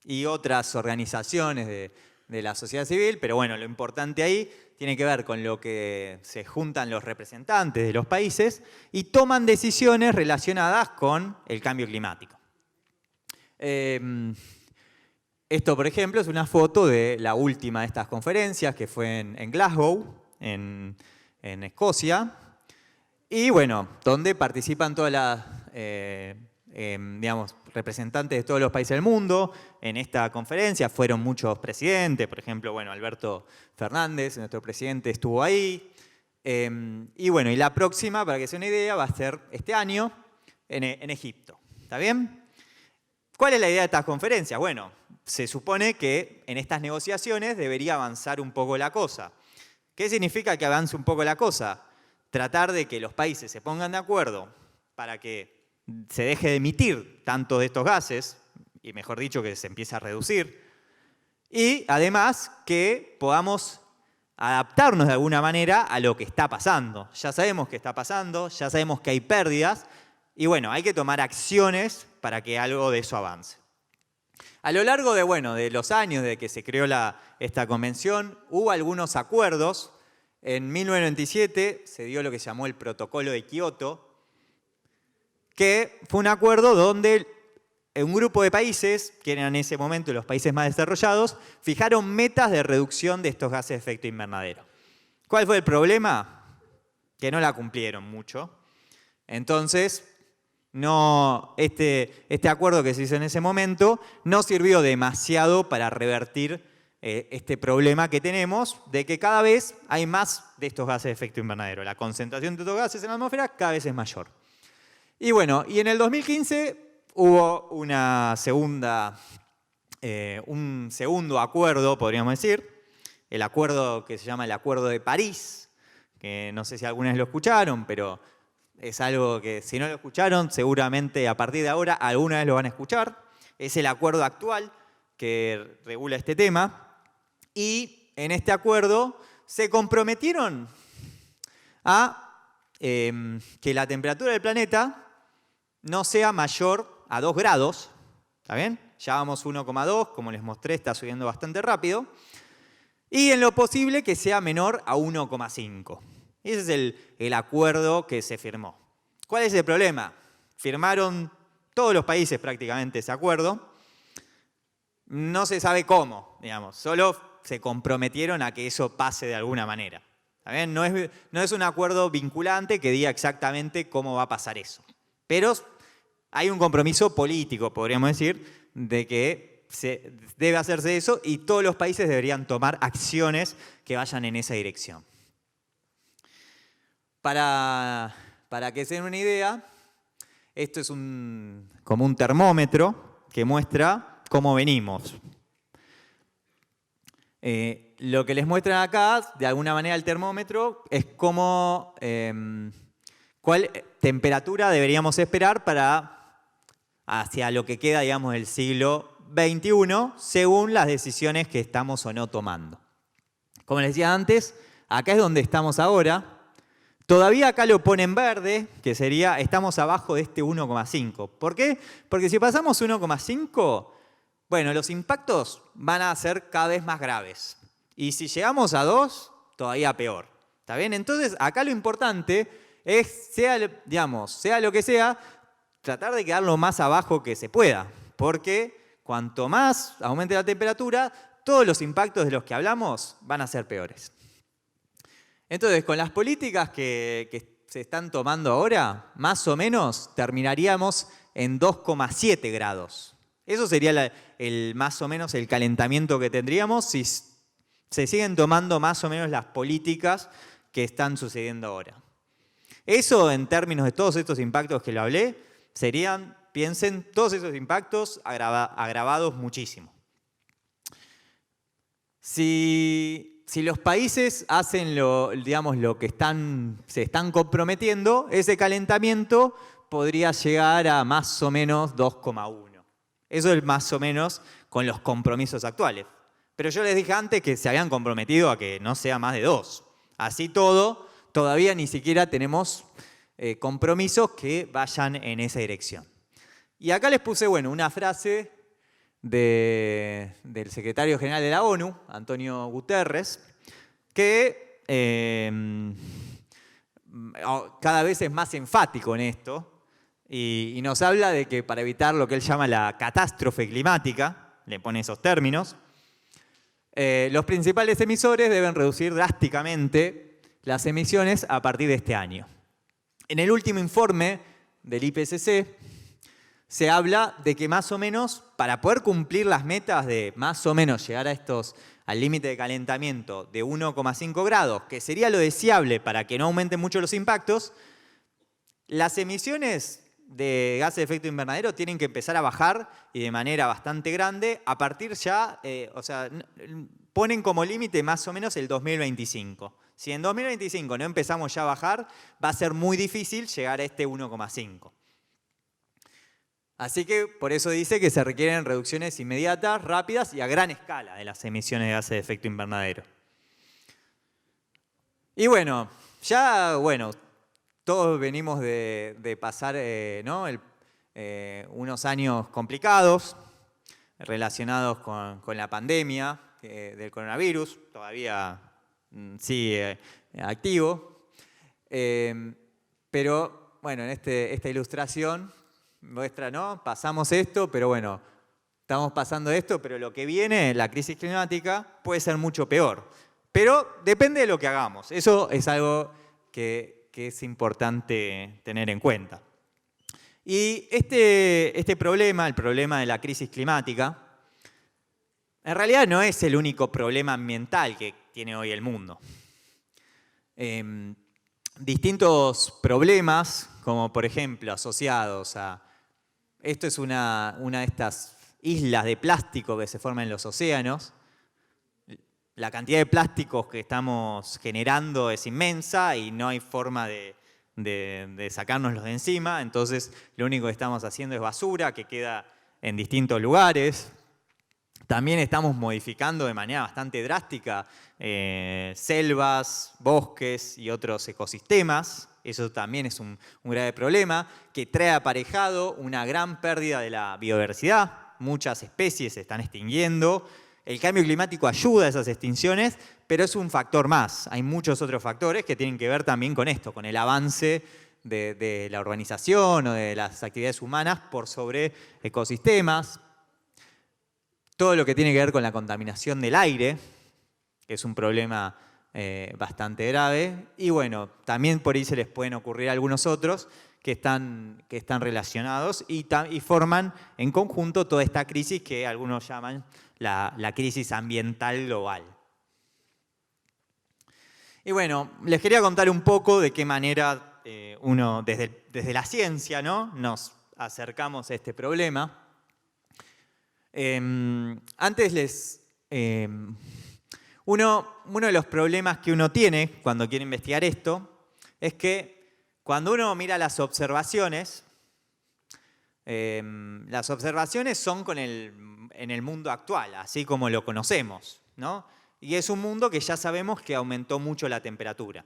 S1: y otras organizaciones de la sociedad civil, pero bueno, lo importante ahí tiene que ver con lo que se juntan los representantes de los países y toman decisiones relacionadas con el cambio climático. Esto, por ejemplo, es una foto de la última de estas conferencias, que fue en Glasgow, en Escocia, y bueno, donde participan todas las representantes de todos los países del mundo. En esta conferencia fueron muchos presidentes, por ejemplo, bueno, Alberto Fernández, nuestro presidente, estuvo ahí. Y bueno, y la próxima, para que se den una idea, va a ser este año en Egipto. ¿Está bien? ¿Cuál es la idea de estas conferencias? Bueno, se supone que en estas negociaciones debería avanzar un poco la cosa. ¿Qué significa que avance un poco la cosa? Tratar de que los países se pongan de acuerdo para que se deje de emitir tanto de estos gases, y mejor dicho, que se empiece a reducir, y además que podamos adaptarnos de alguna manera a lo que está pasando. Ya sabemos que está pasando, ya sabemos que hay pérdidas, y bueno, hay que tomar acciones para que algo de eso avance. A lo largo de los años de que se creó esta convención, hubo algunos acuerdos. En 1997 se dio lo que se llamó el Protocolo de Kioto, que fue un acuerdo donde un grupo de países, que eran en ese momento los países más desarrollados, fijaron metas de reducción de estos gases de efecto invernadero. ¿Cuál fue el problema? Que no la cumplieron mucho. Entonces, este acuerdo que se hizo en ese momento no sirvió demasiado para revertir este problema que tenemos de que cada vez hay más de estos gases de efecto invernadero. La concentración de estos gases en la atmósfera cada vez es mayor. Y bueno, y en el 2015 hubo un segundo acuerdo, podríamos decir, el acuerdo que se llama el Acuerdo de París, que no sé si algunas lo escucharon, pero es algo que si no lo escucharon, seguramente a partir de ahora alguna vez lo van a escuchar. Es el acuerdo actual que regula este tema. Y en este acuerdo se comprometieron a que la temperatura del planeta no sea mayor a 2 grados. ¿Está bien? Ya vamos 1,2, como les mostré, está subiendo bastante rápido. Y en lo posible que sea menor a 1,5. Ese es el acuerdo que se firmó. ¿Cuál es el problema? Firmaron todos los países prácticamente ese acuerdo. No se sabe cómo, digamos. Solo se comprometieron a que eso pase de alguna manera. ¿Está bien? No es un acuerdo vinculante que diga exactamente cómo va a pasar eso. Pero hay un compromiso político, podríamos decir, de que debe hacerse eso y todos los países deberían tomar acciones que vayan en esa dirección. Para que se den una idea, esto es como un termómetro que muestra cómo venimos. Lo que les muestran acá, de alguna manera el termómetro, es cuál temperatura deberíamos esperar hacia lo que queda, digamos, del siglo XXI, según las decisiones que estamos o no tomando. Como les decía antes, acá es donde estamos ahora. Todavía acá lo pone en verde, que sería, estamos abajo de este 1,5. ¿Por qué? Porque si pasamos 1,5, bueno, los impactos van a ser cada vez más graves. Y si llegamos a 2, todavía peor. ¿Está bien? Entonces, acá lo importante es, sea lo que sea, tratar de quedar lo más abajo que se pueda. Porque cuanto más aumente la temperatura, todos los impactos de los que hablamos van a ser peores. Entonces, con las políticas que se están tomando ahora, más o menos terminaríamos en 2,7 grados. Eso sería más o menos el calentamiento que tendríamos si se siguen tomando más o menos las políticas que están sucediendo ahora. Eso, en términos de todos estos impactos que lo hablé, piensen, todos esos impactos agravados muchísimo. Si los países hacen lo que se están comprometiendo, ese calentamiento podría llegar a más o menos 2,1. Eso es más o menos con los compromisos actuales. Pero yo les dije antes que se habían comprometido a que no sea más de 2. Así todo, todavía ni siquiera tenemos compromisos que vayan en esa dirección. Y acá les puse, una frase del secretario general de la ONU, Antonio Guterres, que cada vez es más enfático en esto y nos habla de que para evitar lo que él llama la catástrofe climática, le pone esos términos, los principales emisores deben reducir drásticamente las emisiones a partir de este año. En el último informe del IPCC se habla de que más o menos, para poder cumplir las metas de más o menos llegar al límite de calentamiento de 1,5 grados, que sería lo deseable para que no aumenten mucho los impactos, las emisiones de gases de efecto invernadero tienen que empezar a bajar y de manera bastante grande a partir ya, ponen como límite más o menos el 2025. Si en 2025 no empezamos ya a bajar, va a ser muy difícil llegar a este 1,5. Así que por eso dice que se requieren reducciones inmediatas, rápidas y a gran escala de las emisiones de gases de efecto invernadero. Y todos venimos de pasar unos años complicados relacionados con la pandemia del coronavirus, todavía sigue activo. Pero en esta ilustración muestra, ¿no? Pasamos esto, pero estamos pasando esto, pero lo que viene, la crisis climática, puede ser mucho peor. Pero depende de lo que hagamos. Eso es algo que es importante tener en cuenta. Y este problema, el problema de la crisis climática, en realidad no es el único problema ambiental que tiene hoy el mundo. Distintos problemas, como por ejemplo asociados a... Esto es una de estas islas de plástico que se forman en los océanos. La cantidad de plásticos que estamos generando es inmensa y no hay forma de sacárnoslos de encima. Entonces, lo único que estamos haciendo es basura que queda en distintos lugares. También estamos modificando de manera bastante drástica selvas, bosques y otros ecosistemas. Eso también es un grave problema que trae aparejado una gran pérdida de la biodiversidad. Muchas especies se están extinguiendo. El cambio climático ayuda a esas extinciones, pero es un factor más. Hay muchos otros factores que tienen que ver también con esto, con el avance de la urbanización o de las actividades humanas por sobre ecosistemas. Todo lo que tiene que ver con la contaminación del aire, que es un problema bastante grave. Y bueno, también por ahí se les pueden ocurrir algunos otros que están relacionados y forman en conjunto toda esta crisis que algunos llaman la crisis ambiental global. Y bueno, les quería contar un poco de qué manera uno, desde la ciencia, ¿no?, nos acercamos a este problema. Uno de los problemas que uno tiene cuando quiere investigar esto es que cuando uno mira las observaciones son en el mundo actual, así como lo conocemos, ¿no? Y es un mundo que ya sabemos que aumentó mucho la temperatura.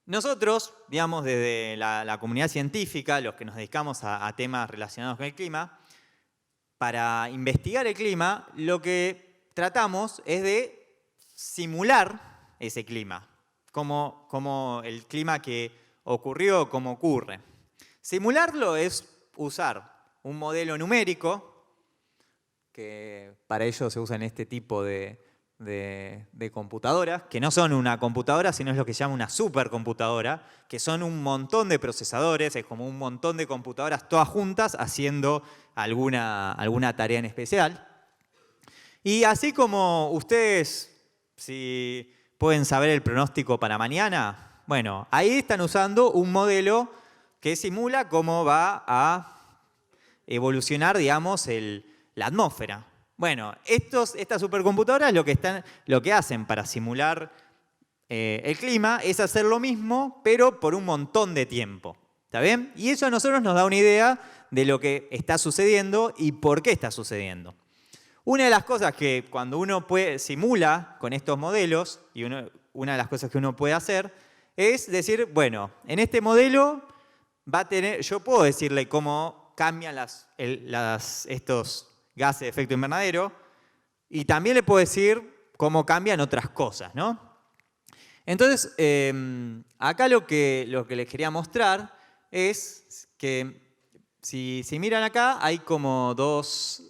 S1: Nosotros, digamos, desde la comunidad científica, los que nos dedicamos a temas relacionados con el clima, para investigar el clima, lo que tratamos es de simular ese clima, como el clima que ocurrió, cómo ocurre. Simularlo es usar un modelo numérico, que para ello se usan este tipo de computadoras, que no son una computadora, sino es lo que se llama una supercomputadora, que son un montón de procesadores, es como un montón de computadoras todas juntas haciendo alguna tarea en especial. Y así como ustedes, si pueden saber el pronóstico para mañana, bueno, ahí están usando un modelo que simula cómo va a evolucionar, digamos, la atmósfera. Bueno, estas supercomputadoras lo que hacen para simular el clima es hacer lo mismo, pero por un montón de tiempo. ¿Está bien? Y eso a nosotros nos da una idea de lo que está sucediendo y por qué está sucediendo. Una de las cosas que cuando uno simula con estos modelos, y una de las cosas que uno puede hacer, es decir, bueno, en este modelo yo puedo decirle cómo cambian estos gases de efecto invernadero, y también le puedo decir cómo cambian otras cosas, ¿no? Entonces, acá lo que les quería mostrar es que si miran acá, hay como dos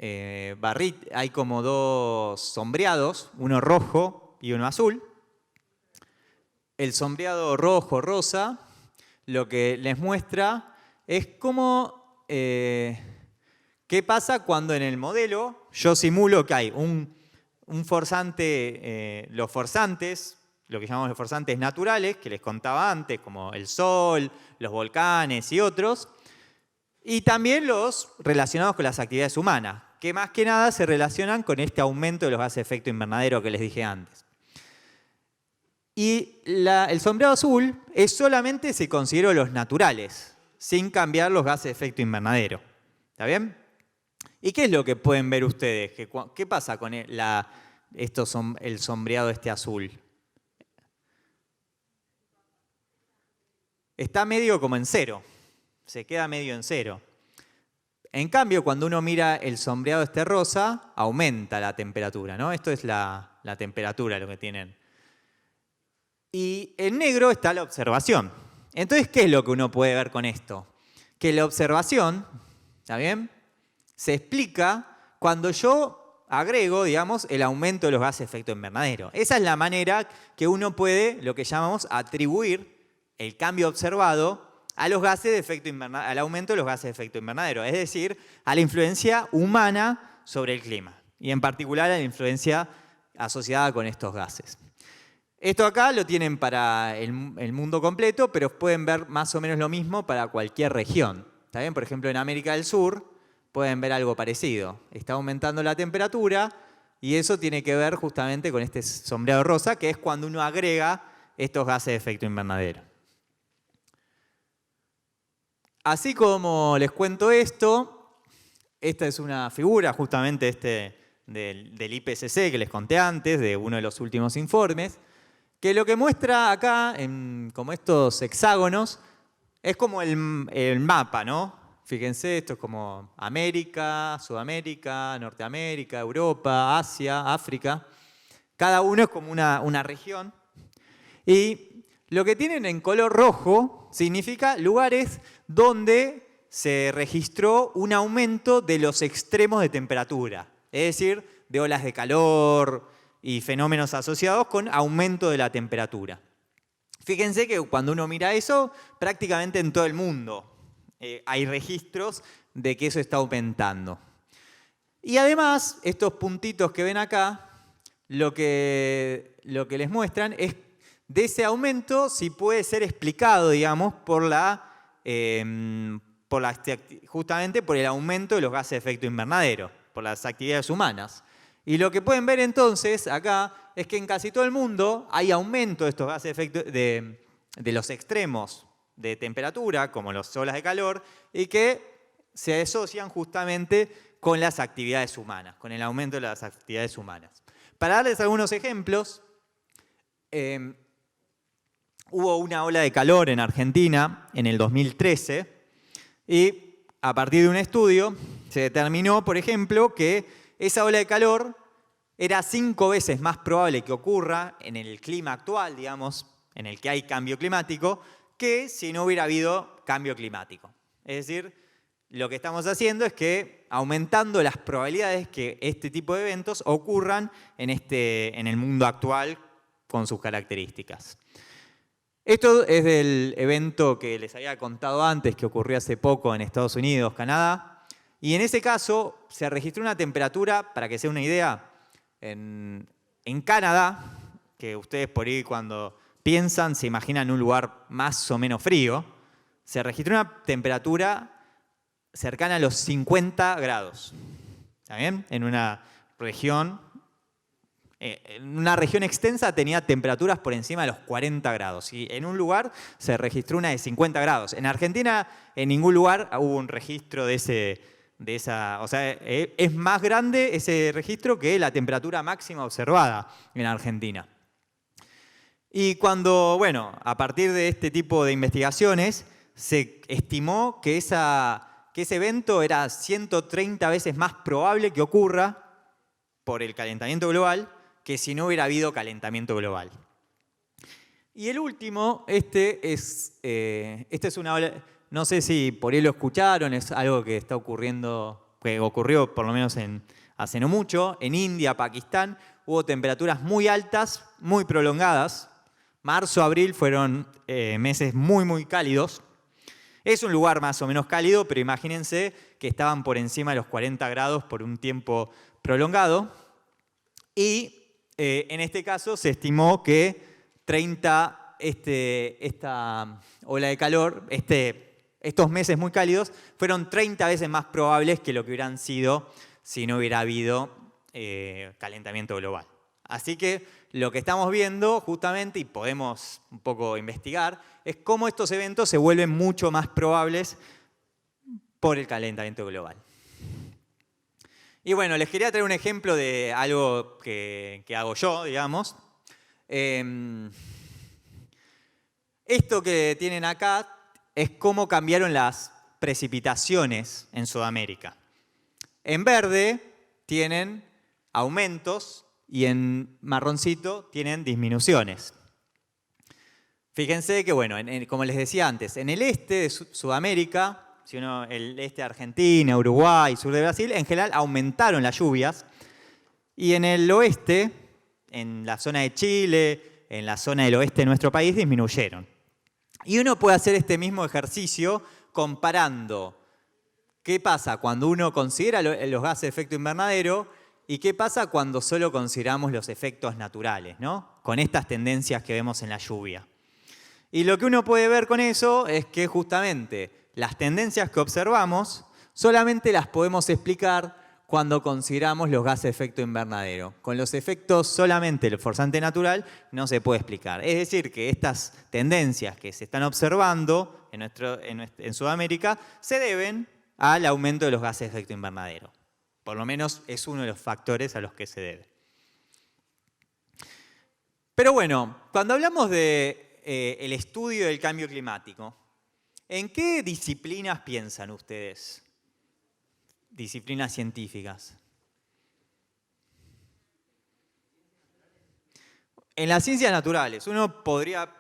S1: hay como dos sombreados, uno rojo y uno azul. El sombreado rojo-rosa lo que les muestra es cómo qué pasa cuando en el modelo yo simulo que hay un forzante, los forzantes, lo que llamamos los forzantes naturales, que les contaba antes, como el sol, los volcanes y otros, y también los relacionados con las actividades humanas, que más que nada se relacionan con este aumento de los gases de efecto invernadero que les dije antes. Y el sombreado azul es solamente si considero los naturales, sin cambiar los gases de efecto invernadero. ¿Está bien? ¿Y qué es lo que pueden ver ustedes? ¿Qué pasa con el sombreado azul? Está medio como en cero. Se queda medio en cero. En cambio, cuando uno mira el sombreado rosa, aumenta la temperatura, ¿no? Esto es la temperatura, lo que tienen. Y en negro está la observación. Entonces, ¿qué es lo que uno puede ver con esto? Que la observación, ¿está bien?, se explica cuando yo agrego, digamos, el aumento de los gases de efecto invernadero. Esa es la manera que uno puede, lo que llamamos, atribuir el cambio observado a los gases de efecto invernadero, al aumento de los gases de efecto invernadero, es decir, a la influencia humana sobre el clima, y en particular a la influencia asociada con estos gases. Esto acá lo tienen para el mundo completo, pero pueden ver más o menos lo mismo para cualquier región. ¿Está bien? Por ejemplo, en América del Sur pueden ver algo parecido. Está aumentando la temperatura y eso tiene que ver justamente con este sombreado rosa, que es cuando uno agrega estos gases de efecto invernadero. Así como les cuento esto, esta es una figura justamente del IPCC que les conté antes, de uno de los últimos informes, que lo que muestra acá, como estos hexágonos, es como el mapa, ¿no? Fíjense, esto es como América, Sudamérica, Norteamérica, Europa, Asia, África. Cada uno es como una región. Y lo que tienen en color rojo significa lugares donde se registró un aumento de los extremos de temperatura. Es decir, de olas de calor y fenómenos asociados con aumento de la temperatura. Fíjense que cuando uno mira eso, prácticamente en todo el mundo hay registros de que eso está aumentando. Y además, estos puntitos que ven acá, lo que les muestran es de ese aumento si puede ser explicado, digamos, justamente por el aumento de los gases de efecto invernadero, por las actividades humanas. Y lo que pueden ver entonces acá es que en casi todo el mundo hay aumento de estos gases de efecto de los extremos de temperatura, como las olas de calor, y que se asocian justamente con las actividades humanas, con el aumento de las actividades humanas. Para darles algunos ejemplos, hubo una ola de calor en Argentina en el 2013 y a partir de un estudio se determinó, por ejemplo, que esa ola de calor era 5 veces más probable que ocurra en el clima actual, digamos, en el que hay cambio climático, que si no hubiera habido cambio climático. Es decir, lo que estamos haciendo es que aumentando las probabilidades que este tipo de eventos ocurran en el mundo actual con sus características. Esto es del evento que les había contado antes, que ocurrió hace poco en Estados Unidos, Canadá. Y en ese caso se registró una temperatura, para que sea una idea, en Canadá, que ustedes por ahí cuando piensan se imaginan un lugar más o menos frío, se registró una temperatura cercana a los 50 grados. ¿Está bien? En una región extensa tenía temperaturas por encima de los 40 grados. Y en un lugar se registró una de 50 grados. En Argentina, en ningún lugar hubo un registro de esa. O sea, es más grande ese registro que la temperatura máxima observada en Argentina. Y cuando, bueno, a partir de este tipo de investigaciones, se estimó que ese evento era 130 veces más probable que ocurra por el calentamiento global que si no hubiera habido calentamiento global. Y el último, este es una ola, no sé si por ahí lo escucharon, es algo que está ocurriendo, que ocurrió por lo menos hace no mucho, en India, Pakistán, hubo temperaturas muy altas, muy prolongadas. Marzo, abril fueron meses muy, muy cálidos. Es un lugar más o menos cálido, pero imagínense que estaban por encima de los 40 grados por un tiempo prolongado. Y en este caso se estimó que esta ola de calor, estos meses muy cálidos, fueron 30 veces más probables que lo que hubieran sido si no hubiera habido calentamiento global. Así que lo que estamos viendo justamente, y podemos un poco investigar, es cómo estos eventos se vuelven mucho más probables por el calentamiento global. Y bueno, les quería traer un ejemplo de algo que hago yo, digamos. Esto que tienen acá es cómo cambiaron las precipitaciones en Sudamérica. En verde tienen aumentos y en marroncito tienen disminuciones. Fíjense que, bueno, como les decía antes, en el este de Sudamérica, el este de Argentina, Uruguay, sur de Brasil, en general aumentaron las lluvias. Y en el oeste, en la zona de Chile, en la zona del oeste de nuestro país, disminuyeron. Y uno puede hacer este mismo ejercicio comparando qué pasa cuando uno considera los gases de efecto invernadero y qué pasa cuando solo consideramos los efectos naturales, ¿no? Con estas tendencias que vemos en la lluvia. Y lo que uno puede ver con eso es que justamente las tendencias que observamos solamente las podemos explicar cuando consideramos los gases de efecto invernadero. Con los efectos solamente del forzante natural no se puede explicar. Es decir, que estas tendencias que se están observando en Sudamérica se deben al aumento de los gases de efecto invernadero. Por lo menos es uno de los factores a los que se debe. Pero bueno, cuando hablamos de el estudio del cambio climático, ¿en qué disciplinas piensan ustedes? Disciplinas científicas. En las ciencias naturales, uno podría,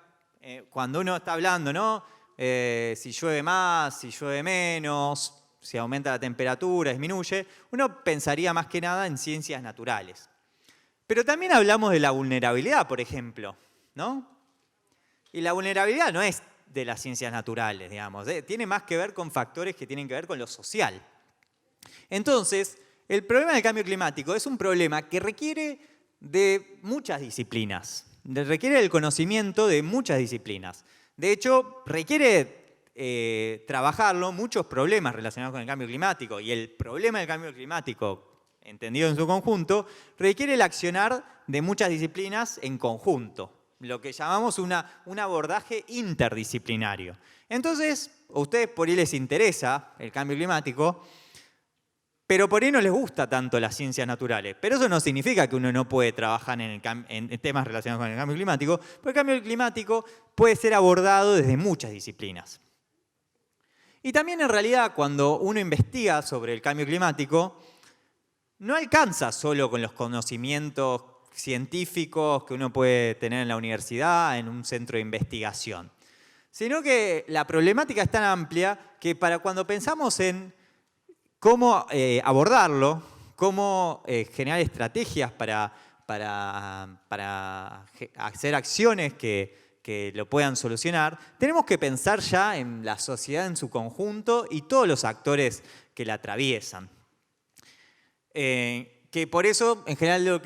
S1: cuando uno está hablando, ¿no? Si llueve más, si llueve menos, si aumenta la temperatura, disminuye, uno pensaría más que nada en ciencias naturales. Pero también hablamos de la vulnerabilidad, por ejemplo, ¿no? Y la vulnerabilidad no es de las ciencias naturales, digamos, tiene más que ver con factores que tienen que ver con lo social. Entonces, el problema del cambio climático es un problema que requiere de muchas disciplinas, requiere del conocimiento de muchas disciplinas. De hecho, requiere trabajarlo muchos problemas relacionados con el cambio climático, y el problema del cambio climático, entendido en su conjunto, requiere el accionar de muchas disciplinas en conjunto, lo que llamamos un abordaje interdisciplinario. Entonces, a ustedes por ahí les interesa el cambio climático, pero por ahí no les gusta tanto las ciencias naturales. Pero eso no significa que uno no puede trabajar en temas relacionados con el cambio climático, porque el cambio climático puede ser abordado desde muchas disciplinas. Y también en realidad cuando uno investiga sobre el cambio climático, no alcanza solo con los conocimientos científicos que uno puede tener en la universidad, en un centro de investigación, sino que la problemática es tan amplia que para cuando pensamos en cómo abordarlo, cómo generar estrategias para hacer acciones que lo puedan solucionar, tenemos que pensar ya en la sociedad en su conjunto y todos los actores que la atraviesan. Que por eso, en general,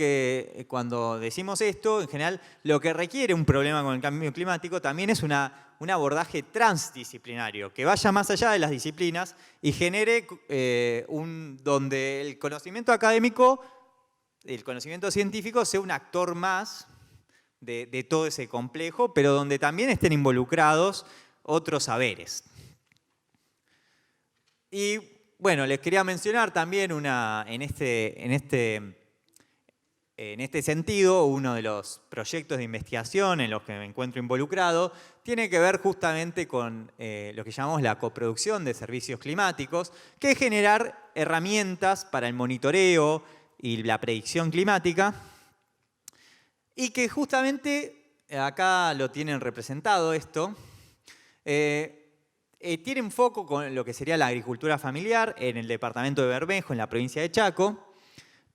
S1: cuando decimos esto, en general, lo que requiere un problema con el cambio climático también es un abordaje transdisciplinario, que vaya más allá de las disciplinas y genere donde el conocimiento académico, el conocimiento científico sea un actor más de todo ese complejo, pero donde también estén involucrados otros saberes. Y bueno, les quería mencionar también en este sentido, uno de los proyectos de investigación en los que me encuentro involucrado tiene que ver justamente con lo que llamamos la coproducción de servicios climáticos, que es generar herramientas para el monitoreo y la predicción climática, y que justamente, acá lo tienen representado esto, tienen foco con lo que sería la agricultura familiar en el departamento de Bermejo, en la provincia de Chaco,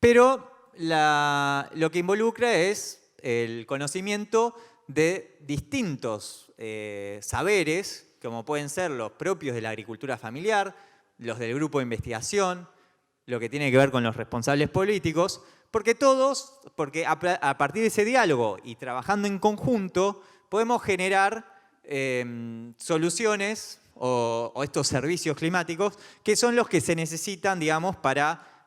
S1: pero lo que involucra es el conocimiento de distintos saberes, como pueden ser los propios de la agricultura familiar, los del grupo de investigación, lo que tiene que ver con los responsables políticos, porque a partir de ese diálogo y trabajando en conjunto podemos generar soluciones o estos servicios climáticos que son los que se necesitan, digamos, para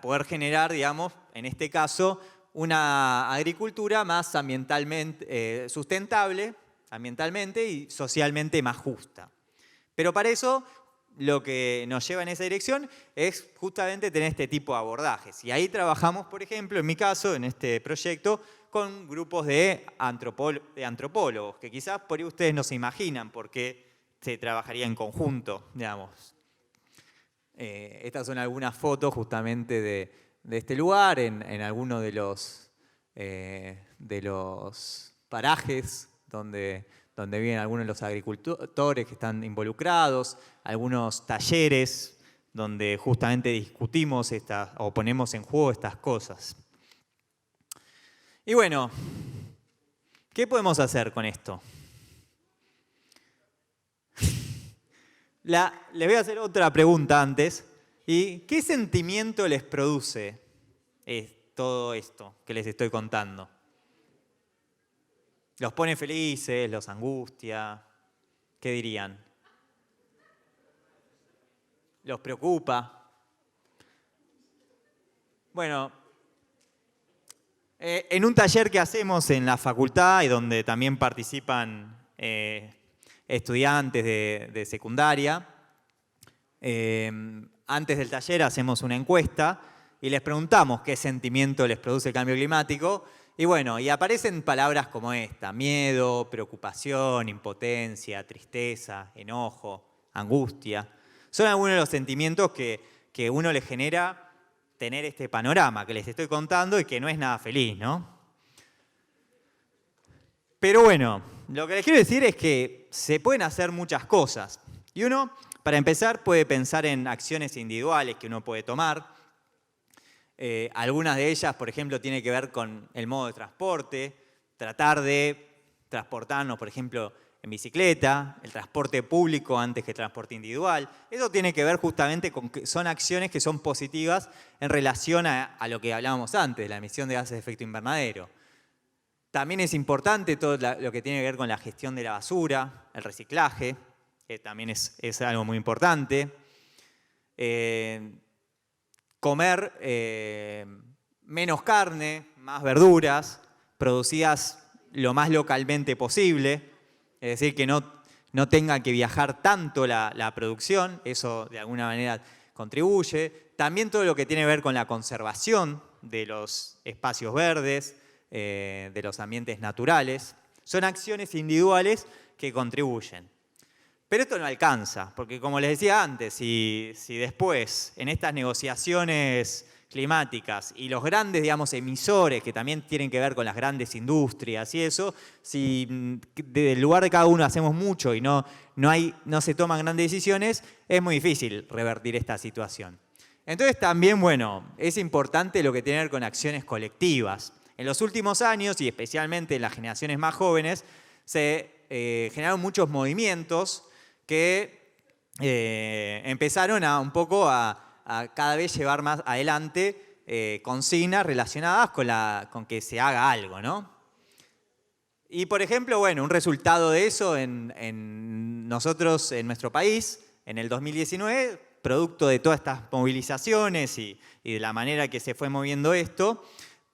S1: poder generar, digamos, en este caso, una agricultura más ambientalmente sustentable, ambientalmente y socialmente más justa. Pero para eso lo que nos lleva en esa dirección es justamente tener este tipo de abordajes. Y ahí trabajamos, por ejemplo, en mi caso, en este proyecto, con grupos de antropólogos, que quizás por ahí ustedes no se imaginan por qué se trabajaría en conjunto, digamos. Estas son algunas fotos justamente de este lugar, en alguno de los parajes donde viven algunos de los agricultores que están involucrados, algunos talleres donde justamente discutimos o ponemos en juego estas cosas. Y bueno, ¿qué podemos hacer con esto? Les voy a hacer otra pregunta antes. ¿Y qué sentimiento les produce todo esto que les estoy contando? ¿Los pone felices? ¿Los angustia? ¿Qué dirían? ¿Los preocupa? Bueno, en un taller que hacemos en la facultad y donde también participan estudiantes de secundaria, antes del taller hacemos una encuesta y les preguntamos qué sentimiento les produce el cambio climático. Y bueno, y aparecen palabras como esta: miedo, preocupación, impotencia, tristeza, enojo, angustia. Son algunos de los sentimientos que uno le genera tener este panorama que les estoy contando y que no es nada feliz, ¿no? Pero bueno, lo que les quiero decir es que se pueden hacer muchas cosas. Y uno Para empezar, puede pensar en acciones individuales que uno puede tomar. Algunas de ellas, por ejemplo, tienen que ver con el modo de transporte, tratar de transportarnos, por ejemplo, en bicicleta, el transporte público antes que el transporte individual. Eso tiene que ver justamente con que son acciones que son positivas en relación a lo que hablábamos antes, la emisión de gases de efecto invernadero. También es importante todo lo que tiene que ver con la gestión de la basura, el reciclaje, que también es algo muy importante. Comer menos carne, más verduras, producidas lo más localmente posible. Es decir, que no tenga que viajar tanto la producción, eso de alguna manera contribuye. También todo lo que tiene que ver con la conservación de los espacios verdes, de los ambientes naturales. Son acciones individuales que contribuyen. Pero esto no alcanza, porque como les decía antes, si después en estas negociaciones climáticas y los grandes, digamos, emisores que también tienen que ver con las grandes industrias y eso, si desde el lugar de cada uno hacemos mucho y no se toman grandes decisiones, es muy difícil revertir esta situación. Entonces también, bueno, es importante lo que tiene que ver con acciones colectivas. En los últimos años, y especialmente en las generaciones más jóvenes, se generaron muchos movimientos que empezaron un poco a cada vez llevar más adelante consignas relacionadas con que se haga algo, ¿no? Y por ejemplo, bueno, un resultado de eso en nosotros, en nuestro país, en el 2019, producto de todas estas movilizaciones y de la manera que se fue moviendo esto,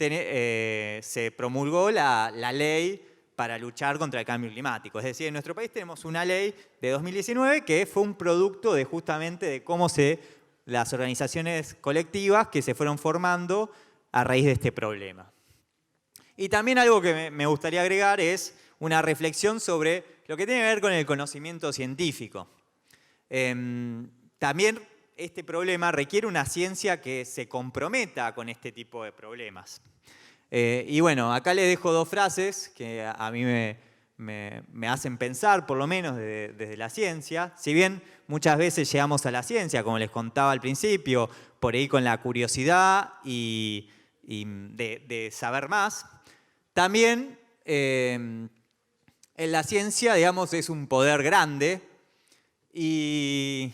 S1: se promulgó la ley para luchar contra el cambio climático. Es decir, en nuestro país tenemos una ley de 2019 que fue un producto de justamente de cómo las organizaciones colectivas que se fueron formando a raíz de este problema. Y también algo que me gustaría agregar es una reflexión sobre lo que tiene que ver con el conocimiento científico. También este problema requiere una ciencia que se comprometa con este tipo de problemas. Y bueno, acá les dejo dos frases que a mí me hacen pensar, por lo menos desde la ciencia. Si bien muchas veces llegamos a la ciencia, como les contaba al principio, por ahí con la curiosidad y de saber más, también en la ciencia, digamos, es un poder grande. Y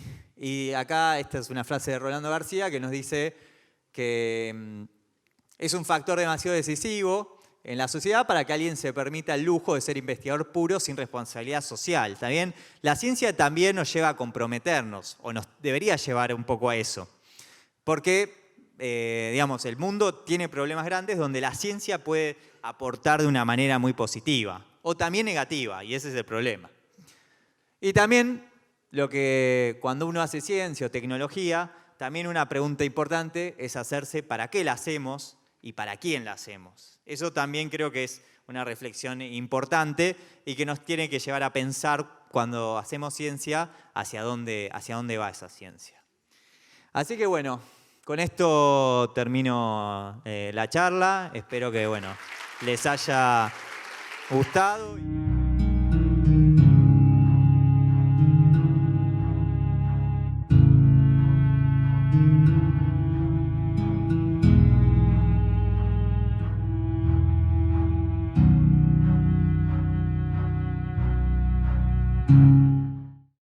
S1: acá esta es una frase de Rolando García que nos dice que es un factor demasiado decisivo en la sociedad para que alguien se permita el lujo de ser investigador puro sin responsabilidad social. También la ciencia también nos lleva a comprometernos, o nos debería llevar un poco a eso. Porque, digamos, el mundo tiene problemas grandes donde la ciencia puede aportar de una manera muy positiva, o también negativa, y ese es el problema. Y también cuando uno hace ciencia o tecnología, también una pregunta importante es hacerse ¿para qué la hacemos y para quién la hacemos? Eso también creo que es una reflexión importante y que nos tiene que llevar a pensar cuando hacemos ciencia hacia dónde va esa ciencia. Así que bueno, con esto termino la charla. Espero que les haya gustado.
S2: you.